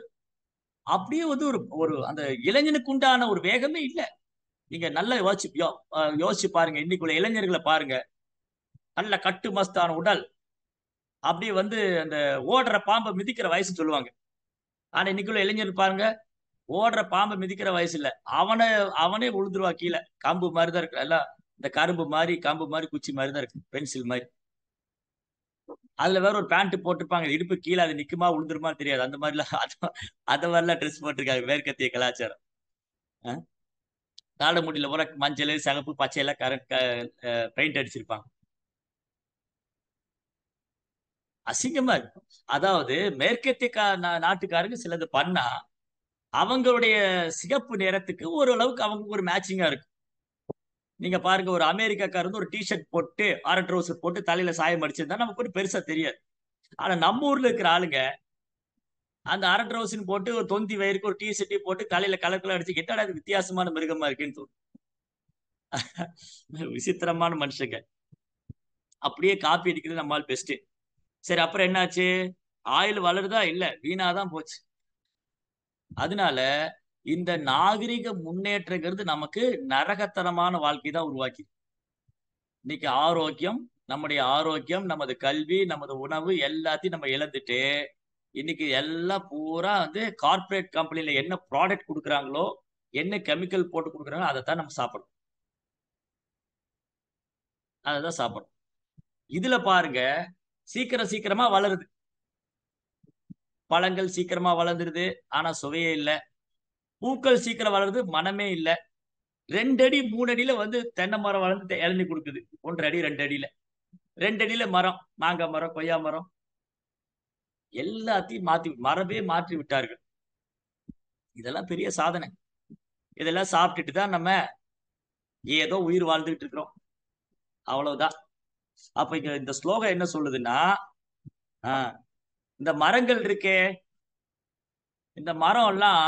அப்படியே வந்து ஒரு அந்த இளைஞனுக்கு உண்டான ஒரு வேகமே இல்லை. நீங்க நல்லா யோசிச்சு பாருங்க. இன்னைக்குள்ள இளைஞர்களை பாருங்க, நல்ல கட்டு மஸ்தான உடல், அப்படியே வந்து அந்த ஓடுற பாம்பை மிதிக்கிற வயசு சொல்லுவாங்க. ஆனா இன்னைக்குள்ள இளைஞர் பாருங்க, ஓடுற பாம்பை மிதிக்கிற வயசு இல்ல, அவனே விழுந்துருவா கீழே. கம்பு மாதிரிதான் இருக்கு, எல்லாம் இந்த கரும்பு மாதிரி, கம்பு மாதிரி, குச்சி மாதிரி தான் இருக்கு, பென்சில் மாதிரி. அதுல வேற ஒரு பேண்ட் போட்டிருப்பாங்க, இடுப்பு கீழே, அது நிக்குமா விழுந்துருமா தெரியாது. அந்த மாதிரிலாம் அந்த மாதிரிலாம் ட்ரெஸ் போட்டிருக்காங்க, மேற்கத்திய கலாச்சாரம். தாட முடியல பூரா மஞ்சள், சிகப்பு, பச்சை எல்லாம் பெயிண்ட் அடிச்சிருப்பாங்க. அசிங்கமா இருக்கும். அதாவது மேற்கத்திய நாட்டுக்காரங்க சிலது பண்ணா அவங்களுடைய சிகப்பு நிறத்துக்கு ஓரளவுக்கு அவங்க ஒரு மேட்சிங்கா இருக்கும். நீங்க பாருங்க, ஒரு அமெரிக்காக்காரங்க ஒரு டிஷர்ட் போட்டு அரை ட்ரௌசர் போட்டு தலையில சாயம் அடிச்சிருந்தா நமக்கு ஒன்றும் பெருசா தெரியாது. ஆனா நம்ம ஊர்ல இருக்கிற ஆளுங்க அந்த அரை ட்ரௌசர் போட்டு ஒரு தொந்தி வயிறுக்கு ஒரு டிஷர்ட் போட்டு தலையில கலர் கலர் அடிச்சு என்னடா இது வித்தியாசமான மிருகமா இருக்குன்னு தோணும். விசித்திரமான மனுஷங்க. அப்படியே காப்பி அடிக்கிறது நம்மால் பெஸ்ட். சரி, அப்புறம் என்னாச்சு? ஆயில் வளருதா? இல்ல, வீணாதான் போச்சு. அதனால இந்த நாகரிக முன்னேற்றங்கிறது நமக்கு நரகத்தனமான வாழ்க்கை தான் உருவாக்கி. இன்னைக்கு நம்முடைய ஆரோக்கியம், நமது கல்வி, நமது உணவு எல்லாத்தையும் நம்ம இழந்துட்டு இன்னைக்கு எல்லாம் பூரா வந்து கார்ப்பரேட் கம்பெனில என்ன ப்ராடக்ட் கொடுக்குறாங்களோ, என்ன கெமிக்கல் போட்டு கொடுக்குறாங்களோ அதைத்தான் நம்ம சாப்பிடணும். அதைதான் சாப்பிடணும். இதுல பாருங்க, சீக்கிரமா வளருது. பழங்கள் சீக்கிரமா வளர்ந்துருது, ஆனா சுவையே இல்ல. பூக்கள் சீக்கிரம் வளருது, மனமே இல்ல. 2 அடி 3 அடியில வந்து தென்னை மரம் வளர்ந்து இளநீ கொடுக்குது. 1 அடி 2 அடியில 2 அடியில மரம், மாங்காய் மரம், கொய்யா மரம், எல்லாத்தையும் மரபே மாற்றி விட்டார்கள். இதெல்லாம் பெரிய சாதனை. இதெல்லாம் சாப்பிட்டுட்டு தான் நம்ம ஏதோ உயிர் வாழ்ந்துகிட்டு இருக்கிறோம். அவ்வளவுதான். அப்ப இந்த ஸ்லோகம் என்ன சொல்லுதுன்னா, இந்த மரங்கள் இருக்கே, இந்த மரம் எல்லாம்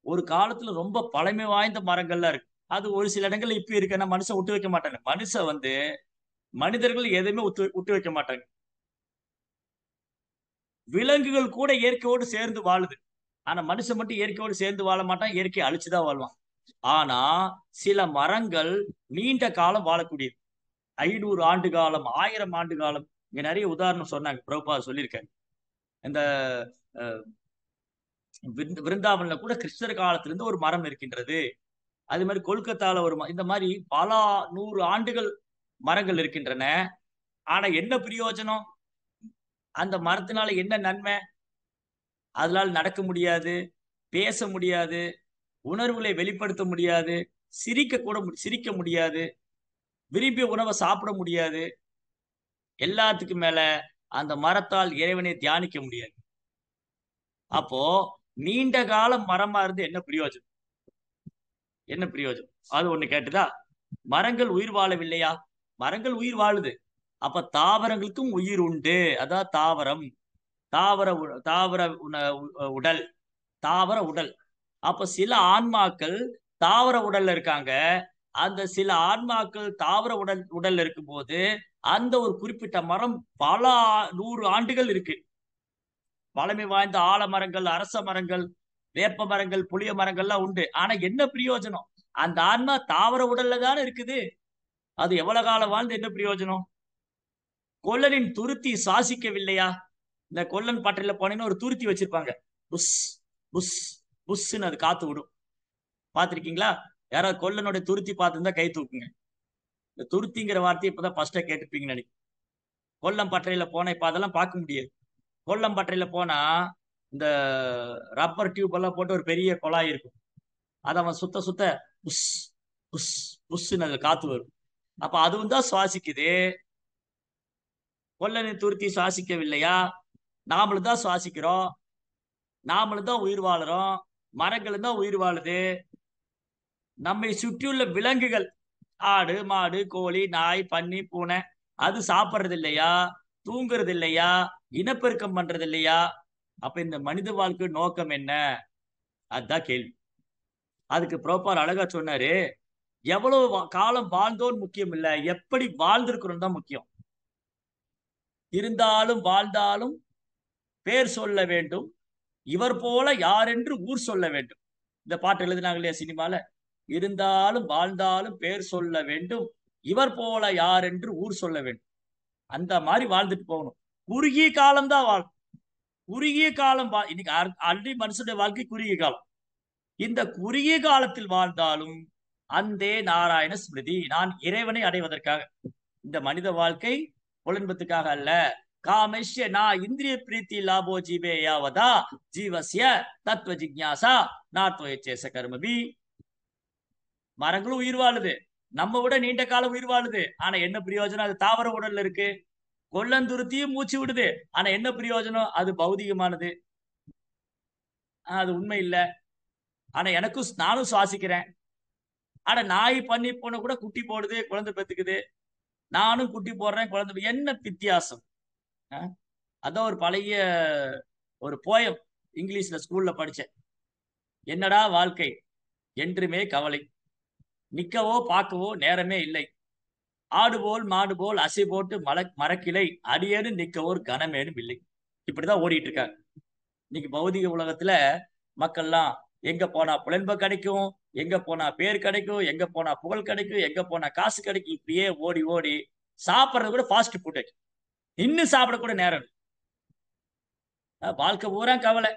ஒரு காலத்துல ரொம்ப பழமை வாய்ந்த மரங்கள்லாம் இருக்கு. அது ஒரு சில இடங்கள்ல இப்ப இருக்குன்னா மனுஷன் விட்டு வைக்க மாட்டாங்க. மனுஷன் வந்து மனிதர்கள் எதுவுமே விட்டு வைக்க மாட்டாங்க. விலங்குகள் கூட இயற்கையோடு சேர்ந்து வாழுது. ஆனா மனுஷன் மட்டும் இயற்கையோடு சேர்ந்து வாழ மாட்டான். இயற்கையை அழிச்சுதான் வாழ்வான். ஆனா சில மரங்கள் நீண்ட காலம் வாழக்கூடியது. 500 ஆண்டு காலம், 1000 ஆண்டு காலம். இங்க நிறைய உதாரணம் சொன்னாங்க. பிரபுபாதர் சொல்லியிருக்காங்க. இந்த விருந்தாவன்ல கூட கிருஷ்ணர் காலத்திலிருந்து ஒரு மரம் இருக்கின்றது. அது மாதிரி கொல்கத்தால இந்த மாதிரி பல 100 ஆண்டுகள் மரங்கள் இருக்கின்றன. ஆனா என்ன பிரயோஜனம்? அந்த மரத்தினால என்ன நன்மை? அதனால நடக்க முடியாது, பேச முடியாது, உணர்வுகளை வெளிப்படுத்த முடியாது, சிரிக்க முடியாது, விரும்பிய உணவை சாப்பிட முடியாது. எல்லாத்துக்கும் மேல அந்த மரத்தால் இறைவனை தியானிக்க முடியாது. அப்போ நீண்ட காலம் மரமா இருந்து என்ன பிரயோஜனம்? என்ன பிரயோஜனம்? அது ஒண்ணு கேட்டுதா? மரங்கள் உயிர் வாழவில்லையா? மரங்கள் உயிர் வாழுது. அப்ப தாவரங்களுக்கும் உயிர் உண்டு. அதான் தாவரம், தாவர உடல், தாவர உடல். அப்ப சில ஆன்மாக்கள் தாவர உடல்ல இருக்காங்க. அந்த சில ஆன்மாக்கள் தாவர உடல்ல இருக்கும்போது அந்த ஒரு குறிப்பிட்ட மரம் பல 100 ஆண்டுகள் இருக்கு. பழமை வாய்ந்த ஆலமரங்கள், அரச மரங்கள், வேப்ப மரங்கள், புளிய மரங்கள்லாம் உண்டு. ஆனா என்ன பிரயோஜனம்? அந்த ஆன்மா தாவர உடல்ல தானே இருக்குது. அது எவ்வளவு காலம் வாழ்ந்து என்ன பிரயோஜனம்? கொல்லனின் துருத்தி சுவாசிக்கவில்லையா? இந்த கொல்லன் பட்டறையில போனீங்கன்னா ஒரு துருத்தி வச்சிருப்பாங்க. புஷ் புஷ் புஷ்ன்னு அது காத்து விடும். பாத்திருக்கீங்களா? யாராவது கொல்லனுடைய துருத்தி பார்த்துருந்தா கை தூக்குங்க. இந்த துருத்திங்கிற வார்த்தையை இப்பதான் ஃபர்ஸ்டா கேட்டுப்பீங்கன்னு நினைக்கிறேன். கொல்லம் பட்டறையில போனா இப்ப அதெல்லாம் பார்க்க முடியாது. கொல்லம் பட்டறையில போனா இந்த ரப்பர் டியூப் எல்லாம் போட்டு ஒரு பெரிய குழாய் இருக்கும். அதை அவன் சுத்த புஷ் புஷ் புஷ்ன்னு அதுல காத்து வரும். அப்ப அதுவும் தான் சுவாசிக்குது. கொல்லனை துருத்தி சுவாசிக்கவில்லையா? நாமளும் தான் சுவாசிக்கிறோம். நாமளும் தான் உயிர் வாழுறோம். மரங்களும் தான் உயிர் வாழுது. நம்மை சுற்றியுள்ள விலங்குகள், ஆடு, மாடு, கோழி, நாய், பன்னி, பூனை, அது சாப்பிட்றது இல்லையா? தூங்குறது இல்லையா? இனப்பெருக்கம் பண்றது இல்லையா? அப்ப இந்த மனித வாழ்க்கை நோக்கம் என்ன? அதுதான் கேள்வி. அதுக்கு பிரபுபாதர் அழகா சொன்னாரு, எவ்வளவு காலம் வாழ்ந்தோன்னு முக்கியம் இல்ல, எப்படி வாழ்ந்திருக்கிறோம் தான் முக்கியம். இருந்தாலும் வாழ்ந்தாலும் பேர் சொல்ல வேண்டும், இவர் போல யாரென்று ஊர் சொல்ல வேண்டும். இந்த பாட்டு எழுதினாங்க இல்லையா சினிமால? இருந்தாலும் வாழ்ந்தாலும் பேர் சொல்ல வேண்டும், இவர் போல யார் என்று ஊர் சொல்ல வேண்டும். அந்த மாதிரி வாழ்ந்துட்டு போகணும். குறுகிய காலம் தான் வாழும். குறுகிய காலம் இன்னைக்கு ஆல்ரெடி மனுஷனுடைய வாழ்க்கை குறுகிய காலம். இந்த குறுகிய காலத்தில் வாழ்ந்தாலும் அந்தே நாராயண ஸ்மிருதி, நான் இறைவனை அடைவதற்காக. இந்த மனித வாழ்க்கை புலன்பத்துக்காக அல்ல. காமேஷ்ய நான் இந்திரிய பிரீத்தி லாபோ ஜீவே யாவதா ஜீவசிய தத்துவ ஜிக்ஞாசா நாத்வயச்சேச கர்மபி. மரங்களும் உயிர் வாழுது, நம்ம விட நீண்ட காலம் உயிர் வாழுது. ஆனா என்ன பிரயோஜனம்? அது தாவர உடல்ல இருக்கு. கொல்லந்துருத்தியும் மூச்சு விடுது. ஆனா என்ன பிரயோஜனம்? அது பௌதிகமானது. அது உண்மை இல்ல. ஆனா நானும் சுவாசிக்கிறேன். ஆனா நாய் பண்ணி பூனை கூட குட்டி போடுது, குழந்தை பெத்துக்குது. நானும் குட்டி போடுறேன், குழந்தை என்ன வித்தியாசம்? அ அதான் ஒரு பழைய ஒரு போயம் இங்கிலீஷ்ல ஸ்கூல்ல படிச்சேன். என்னடா வாழ்க்கை? என்றுமே கவலை. நிக்கவோ பார்க்கவோ நேரமே இல்லை. ஆடு போல் மாடு போல் அசை போட்டு மரக்கிளை அடியேனும் நிற்க ஒரு கனமேனும் இல்லை. இப்படிதான் ஓடிட்டு இருக்காங்க. இன்னைக்கு பௌதிக உலகத்துல மக்கள்லாம் எங்க போனா புலன்பம் கிடைக்கும், எங்க போனா பேர் கிடைக்கும், எங்க போனா புகழ் கிடைக்கும், எங்க போனா காசு கிடைக்கும், இப்படியே ஓடி ஓடி சாப்பிடுறது கூட ஃபாஸ்ட் ஃபுட். இன்னும் சாப்பிட கூட நேரம் இல்ல. வாழ்க்கை பூரா கவலை.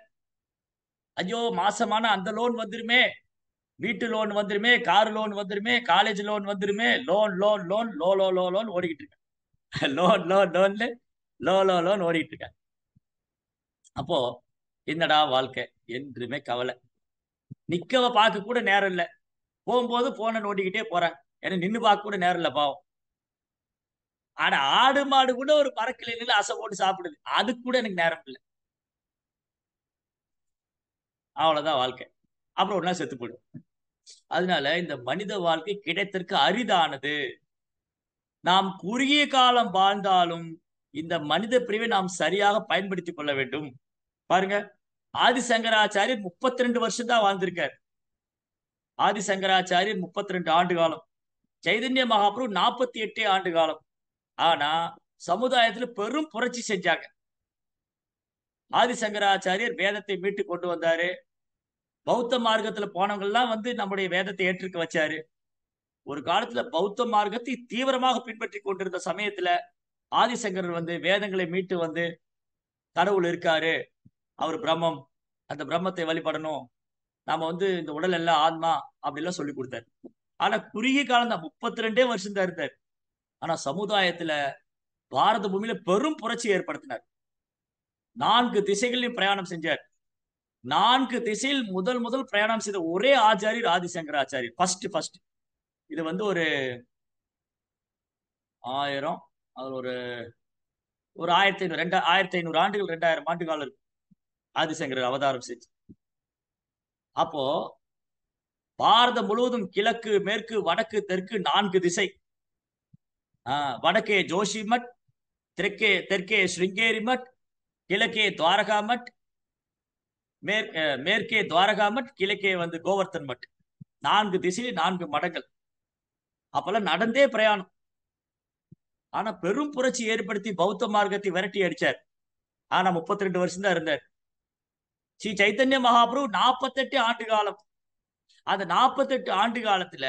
ஐயோ மாசமான அந்த லோன் வந்துருமே, வீட்டு லோன் வந்துருமே, கார் லோன் வந்துருமே, காலேஜ் லோன் வந்துருமே, லோன் லோன் லோன் லோ லோ லோ லோன் ஓடிக்கிட்டு இருக்கு. லோன் லோன் லோன்ல லோ லோ லோன் ஓடிட்டு இருக்காங்க. அப்போ என்னடா வாழ்க்கை? என்றுமே கவலை. நிக்கவ பார்க்க கூட நேரம் இல்ல. போகும்போது போனை நோண்டிக்கிட்டே போறாங்க. ஏன்னா நின்னு பார்க்க கூட நேரம் இல்ல பாவம். ஆனா ஆடு மாடு கூட ஒரு மரக்கிளையில அசை போட்டு சாப்பிடுது. அதுக்கு கூட எனக்கு நேரம் இல்ல. அவ்வளவுதான் வாழ்க்கை. அப்புறம் ஒரு நாள் செத்து போயிடும். அதனால இந்த மனித வாழ்க்கை கிடைத்தற்கு அரிதானது. நாம் குறுகிய காலம் வாழ்ந்தாலும் இந்த மனித பிரிவை நாம் சரியாக பயன்படுத்திக் கொள்ள வேண்டும். பாருங்க, ஆதிசங்கராச்சாரியர் 32 வருஷம் தான் வாழ்ந்திருக்கார். ஆதிசங்கராச்சாரியர் 32 ஆண்டு காலம். சைதன்ய மகாபிரபு 48 ஆண்டு காலம். ஆனா சமுதாயத்துல பெரும் புரட்சி செஞ்சாங்க. ஆதிசங்கராச்சாரியர் வேதத்தை மீட்டு கொண்டு வந்தாரு. பௌத்த மார்க்கத்துல போனவங்க எல்லாம் நம்முடைய வேதத்தை ஏற்றுக்க வச்சாரு. ஒரு காலத்துல பௌத்த மார்க்கத்தை தீவிரமாக பின்பற்றி கொண்டிருந்த சமயத்துல ஆதிசங்கரர் வேதங்களை மீட்டு கடவுள் இருக்காரு, அவர் பிரம்மம், அந்த பிரம்மத்தை வழிபடணும், நாம இந்த உடல் எல்லாம் ஆன்மா அப்படி எல்லாம் சொல்லி கொடுத்தாரு. ஆனா குறுகிய காலம் தான், 32 வருஷம் தான் இருந்தார். ஆனா சமுதாயத்துல பாரத பூமியில பெரும் புரட்சி ஏற்படுத்தினார். 4 திசைகளையும் பிரயாணம் செஞ்சார். 4 திசையில் முதல் முதல் பிரயாணம் செய்த ஒரே ஆச்சாரியர் ஆதிசங்கராச்சாரியர். ஃபர்ஸ்ட் இது ஒரு 1000 அது ஒரு 1500 ஆண்டுகள் 2000 ஆண்டு காலம் இருக்கு ஆதிசங்கரர் அவதாரம் செஞ்சு. அப்போ பாரதம் முழுவதும் கிழக்கு மேற்கு வடக்கு தெற்கு 4 திசை. வடக்கே ஜோஷி மட், தெற்கே ஸ்ருங்கேரி மட், கிழக்கே துவாரகா மட், மேற்கே துவாரகா மட், கிழக்கே கோவர்த்தன் மட். 4 திசையில் 4 மடங்கள். அப்பெல்லாம் நடந்தே பிரயாணம். ஆனா பெரும் புரட்சி ஏற்படுத்தி பௌத்த மார்க்கத்தை விரட்டி அடிச்சார். ஆனா 32 வருஷம் தான் இருந்தார். ஸ்ரீ சைத்தன்ய மகாபிரபு 48 ஆண்டு காலம். அந்த 48 ஆண்டு காலத்துல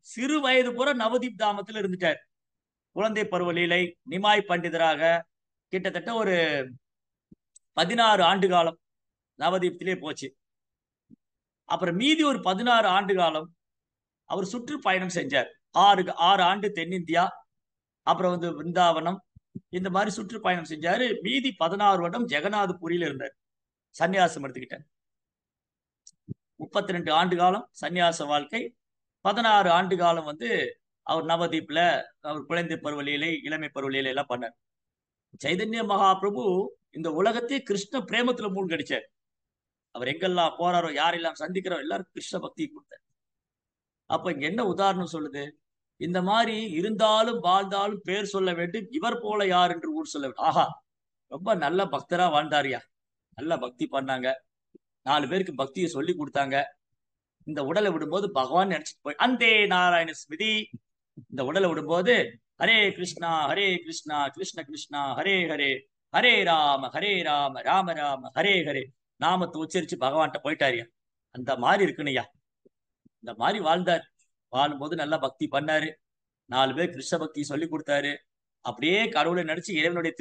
சிறு வயது பூரா நவதீப் தாமத்துல இருந்துட்டார். குழந்தை பருவ லீலை, நிமாய் பண்டிதராக கிட்டத்தட்ட ஒரு 16 ஆண்டு காலம் நவதீப்திலே போச்சு. அப்புறம் மீதி ஒரு 16 ஆண்டு காலம் அவர் சுற்றுப்பயணம் செஞ்சார். 6 ஆண்டு தென்னிந்தியா, அப்புறம் விருந்தாவனம், இந்த மாதிரி சுற்றுப்பயணம் செஞ்சாரு. மீதி 16 வருடம் ஜெகநாதபுரியில இருந்தார். சன்னியாசம் எடுத்துக்கிட்டார். 32 ஆண்டு காலம் சன்னியாச வாழ்க்கை. 16 ஆண்டு காலம் அவர் நவதீப்ல அவர் குழந்தை பருவலையிலே, இளமை பருவலையில எல்லாம் பண்ணார். சைதன்ய மகாபிரபு இந்த உலகத்தை கிருஷ்ண பிரேமத்துல மூழ்கடிச்சார். அவர் எங்கெல்லாம் போறாரோ, யாரெல்லாம் சந்திக்கிறாரோ எல்லாரும் கிருஷ்ண பக்தி கொடுத்தார். அப்ப இங்க என்ன உதாரணம் சொல்லுது? இந்த மாதிரி இருந்தாலும் வாழ்ந்தாலும் பேர் சொல்ல வேண்டும், இவர் போல யார் என்று ஊர் சொல்ல வேண்டும். ஆஹா, ரொம்ப நல்ல பக்தரா வாழ்ந்தாரியா, நல்ல பக்தி பண்ணாங்க, 4 பேருக்கு பக்தியை சொல்லி கொடுத்தாங்க. இந்த உடலை விடும்போது பகவான் நினைச்சிட்டு போய் அந்தே நாராயண ஸ்மிருதி. இந்த உடலை விடும்போது ஹரே கிருஷ்ணா கிருஷ்ண கிருஷ்ணா ஹரே ஹரே, ஹரே ராம ராம ராம ஹரே ஹரே நாமத்தை உச்சரிச்சு பகவான்கிட்ட போயிட்டாரியா. அந்த மாதிரி இருக்குன்னுயா. இந்த மாதிரி வாழ்ந்தார். வாழும்போது நல்லா பக்தி பண்ணாரு. 4 பேர் கிருஷ்ண பக்தி சொல்லி கொடுத்தாரு. அப்படியே கடவுளை நடிச்சு இறைவனுடைய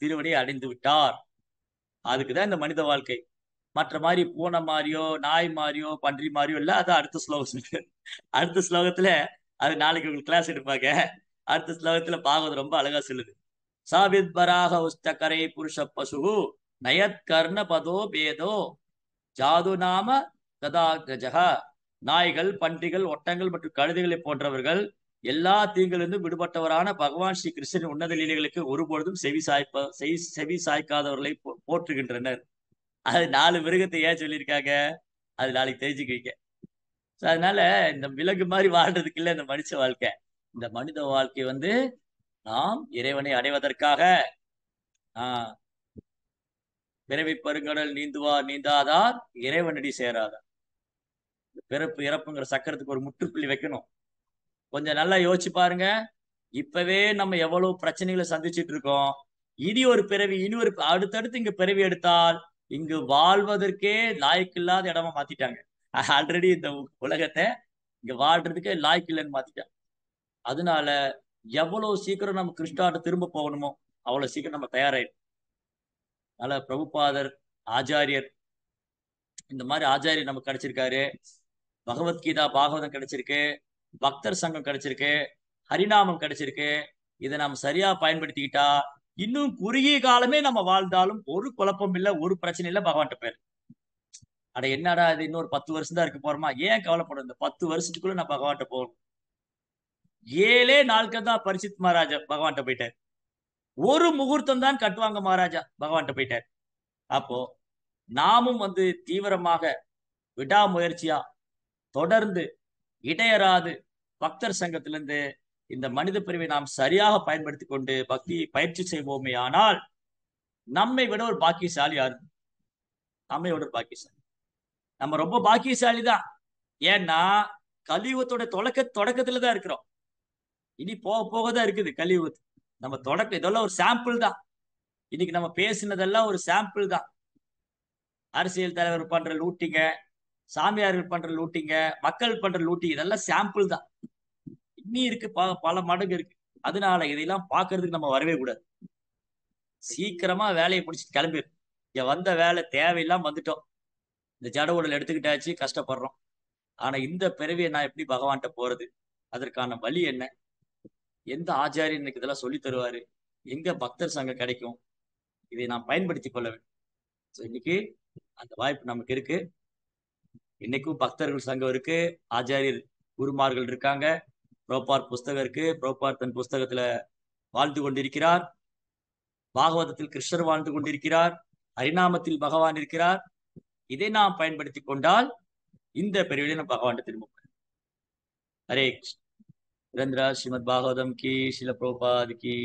திருவடியை அடைந்து விட்டார். அதுக்குதான் இந்த மனித வாழ்க்கை. மற்ற மாதிரி பூனை மாதிரியோ, நாய் மாதிரியோ, பன்றி மாதிரியோ இல்ல. அது அடுத்த ஸ்லோகம். அடுத்த ஸ்லோகத்துல அது நாளைக்கு உங்களுக்கு கிளாஸ் எடுப்பாங்க. அடுத்த ஸ்லோகத்துல பாகவதம் ரொம்ப அழகா சொல்லுது. சாபித் பராக உஸ்தகரை புருஷ பசு நயத் கர்ண பதோ பேதோ ஜாது நாம கதா கஜகா. நாய்கள், பன்றிகள், ஒட்டங்கள் மற்றும் கழுதைகளை போன்றவர்கள் எல்லா தீங்கிலிருந்து விடுபட்டவரான பகவான் ஸ்ரீ கிருஷ்ணன் உன்னத லீலைகளுக்கு ஒருபொழுதும் செவி சாய்க்காதவர்களை போற்றுகின்றனர். அது 4 மிருகத்தை ஏன் சொல்லியிருக்காங்க, அது நாளைக்கு தெரிஞ்சுக்குவீங்க. அதனால இந்த விலங்கு மாதிரி வாழ்றதுக்கு இல்ல இந்த மனுஷ வாழ்க்கை. இந்த மனித வாழ்க்கை வந்து நாம் இறைவனை அடைவதற்காக. பிறவி பெருங்கடல் நீந்தாதார் இறைவனடி சேராதார். பிறப்பு இறப்புங்கிற சக்கரத்துக்கு ஒரு முற்றுப்புள்ளி வைக்கணும். கொஞ்சம் நல்லா யோசிச்சு பாருங்க. இப்பவே நம்ம எவ்வளவு பிரச்சனைகளை சந்திச்சுட்டு இருக்கோம். இனி ஒரு பிறவி, அடுத்தடுத்து இங்க பிறவி எடுத்தால் இங்கு வாழ்வதற்கே லாய்க்கில்லாத இடமா மாத்திட்டாங்க. ஆல்ரெடி இந்த உலகத்தை இங்க வாழ்றதுக்கே லாய்க்கு இல்லைன்னு மாத்திட்டாங்க. அதனால எவ்வளவு சீக்கிரம் நம்ம கிருஷ்ணாட்ட திரும்ப போகணுமோ அவ்வளவு சீக்கிரம் நம்ம தயாராயிடும். அதனால பிரபுபாதர், ஆச்சாரியர், இந்த மாதிரி ஆச்சாரியர் நமக்கு கிடைச்சிருக்காரு. பகவத்கீதா பாகவதம் கிடைச்சிருக்கு, பக்தர் சங்கம் கிடைச்சிருக்கு, ஹரிநாமம் கிடைச்சிருக்கு. இதை நாம் சரியா பயன்படுத்திக்கிட்டா இன்னும் குறுகிய காலமே நம்ம வாழ்ந்தாலும் ஒரு குழப்பம் இல்லை, ஒரு பிரச்சனை இல்லை. பகவான்கிட்ட பேர் அட என்னடா இது இன்னொரு 10 வருஷம் தான் இருக்க போறோமா, ஏன் கவலைப்படும்? இந்த 10 வருஷத்துக்குள்ள நான் பகவான்கிட்ட போகணும். 7 நாட்கள் தான் பரிசித் மகாராஜா பகவான்கிட்ட போயிட்டார். ஒரு முகூர்த்தம் தான் கட்டுவாங்க மகாராஜா பகவான்கிட்ட போயிட்டார். அப்போ நாமும் வந்து தீவிரமாக விடாமுயற்சியா தொடர்ந்து இடையராது பக்தர் சங்கத்திலிருந்து இந்த மனித பிரிவை நாம் சரியாக பயன்படுத்தி கொண்டு பக்தியை பயிற்சி செய்வோமே ஆனால் நம்மை விட ஒரு பாக்கியசாலி யாரு? நம்மை விட ஒரு பாக்கியசாலி நம்ம ரொம்ப பாக்கியசாலி தான். ஏன்னா கலியுகத்தோட தொடக்கத்துல தான் இருக்கிறோம். இனி போக போகதான் இருக்குது கலியுகத்து. நம்ம இதெல்லாம் ஒரு சாம்பிள் தான். இன்னைக்கு நம்ம பேசினதெல்லாம் ஒரு சாம்பிள் தான். அரசியல் தலைவர் பண்ற லூட்டிங்க, சாமியார்கள் பண்ற லூட்டிங்க, மக்கள் பண்ற லூட்டி, இதெல்லாம் சாம்பிள் தான். இன்னி இருக்கு, பல மடங்கு இருக்கு. அதனால இதையெல்லாம் பாக்குறதுக்கு நம்ம வரவே கூடாது. சீக்கிரமா வேலையை பிடிச்சிட்டு கிளம்பிடு. இங்க வந்த வேலை தேவையில்லாம வந்துட்டோம். இந்த ஜட உடல் எடுத்துக்கிட்டாச்சு, கஷ்டப்படுறோம். ஆனா இந்த பிறவியை நான் எப்படி பகவான்கிட்ட போறது? அதற்கான வழி என்ன? எந்த ஆச்சாரியன் எனக்கு இதெல்லாம் சொல்லி தருவாரு? எங்க பக்தர் சங்கம் கிடைக்கும்? இதை நாம் பயன்படுத்தி கொள்ள வேண்டும். இன்னைக்கு அந்த வாய்ப்பு நமக்கு இருக்கு. இன்னைக்கும் பக்தர்கள் சங்கம் இருக்கு, ஆச்சாரியர் குருமார்கள் இருக்காங்க, புரோபார் புஸ்தகம் இருக்கு. புரோபார் தன் புஸ்தகத்துல வாழ்ந்து கொண்டிருக்கிறார். பாகவதத்தில் கிருஷ்ணர் வாழ்ந்து கொண்டிருக்கிறார். ஹரிநாமத்தில் பகவான் இருக்கிறார். இதை நாம் பயன்படுத்தி கொண்டால் இந்த பிரிவிலே நம்ம பகவான் திரும்ப. ஹரே கிருஷ்ண. ஸ்ரீமத் பாகவதம் கி, ஸ்ரீல பிரபுபாத் கி.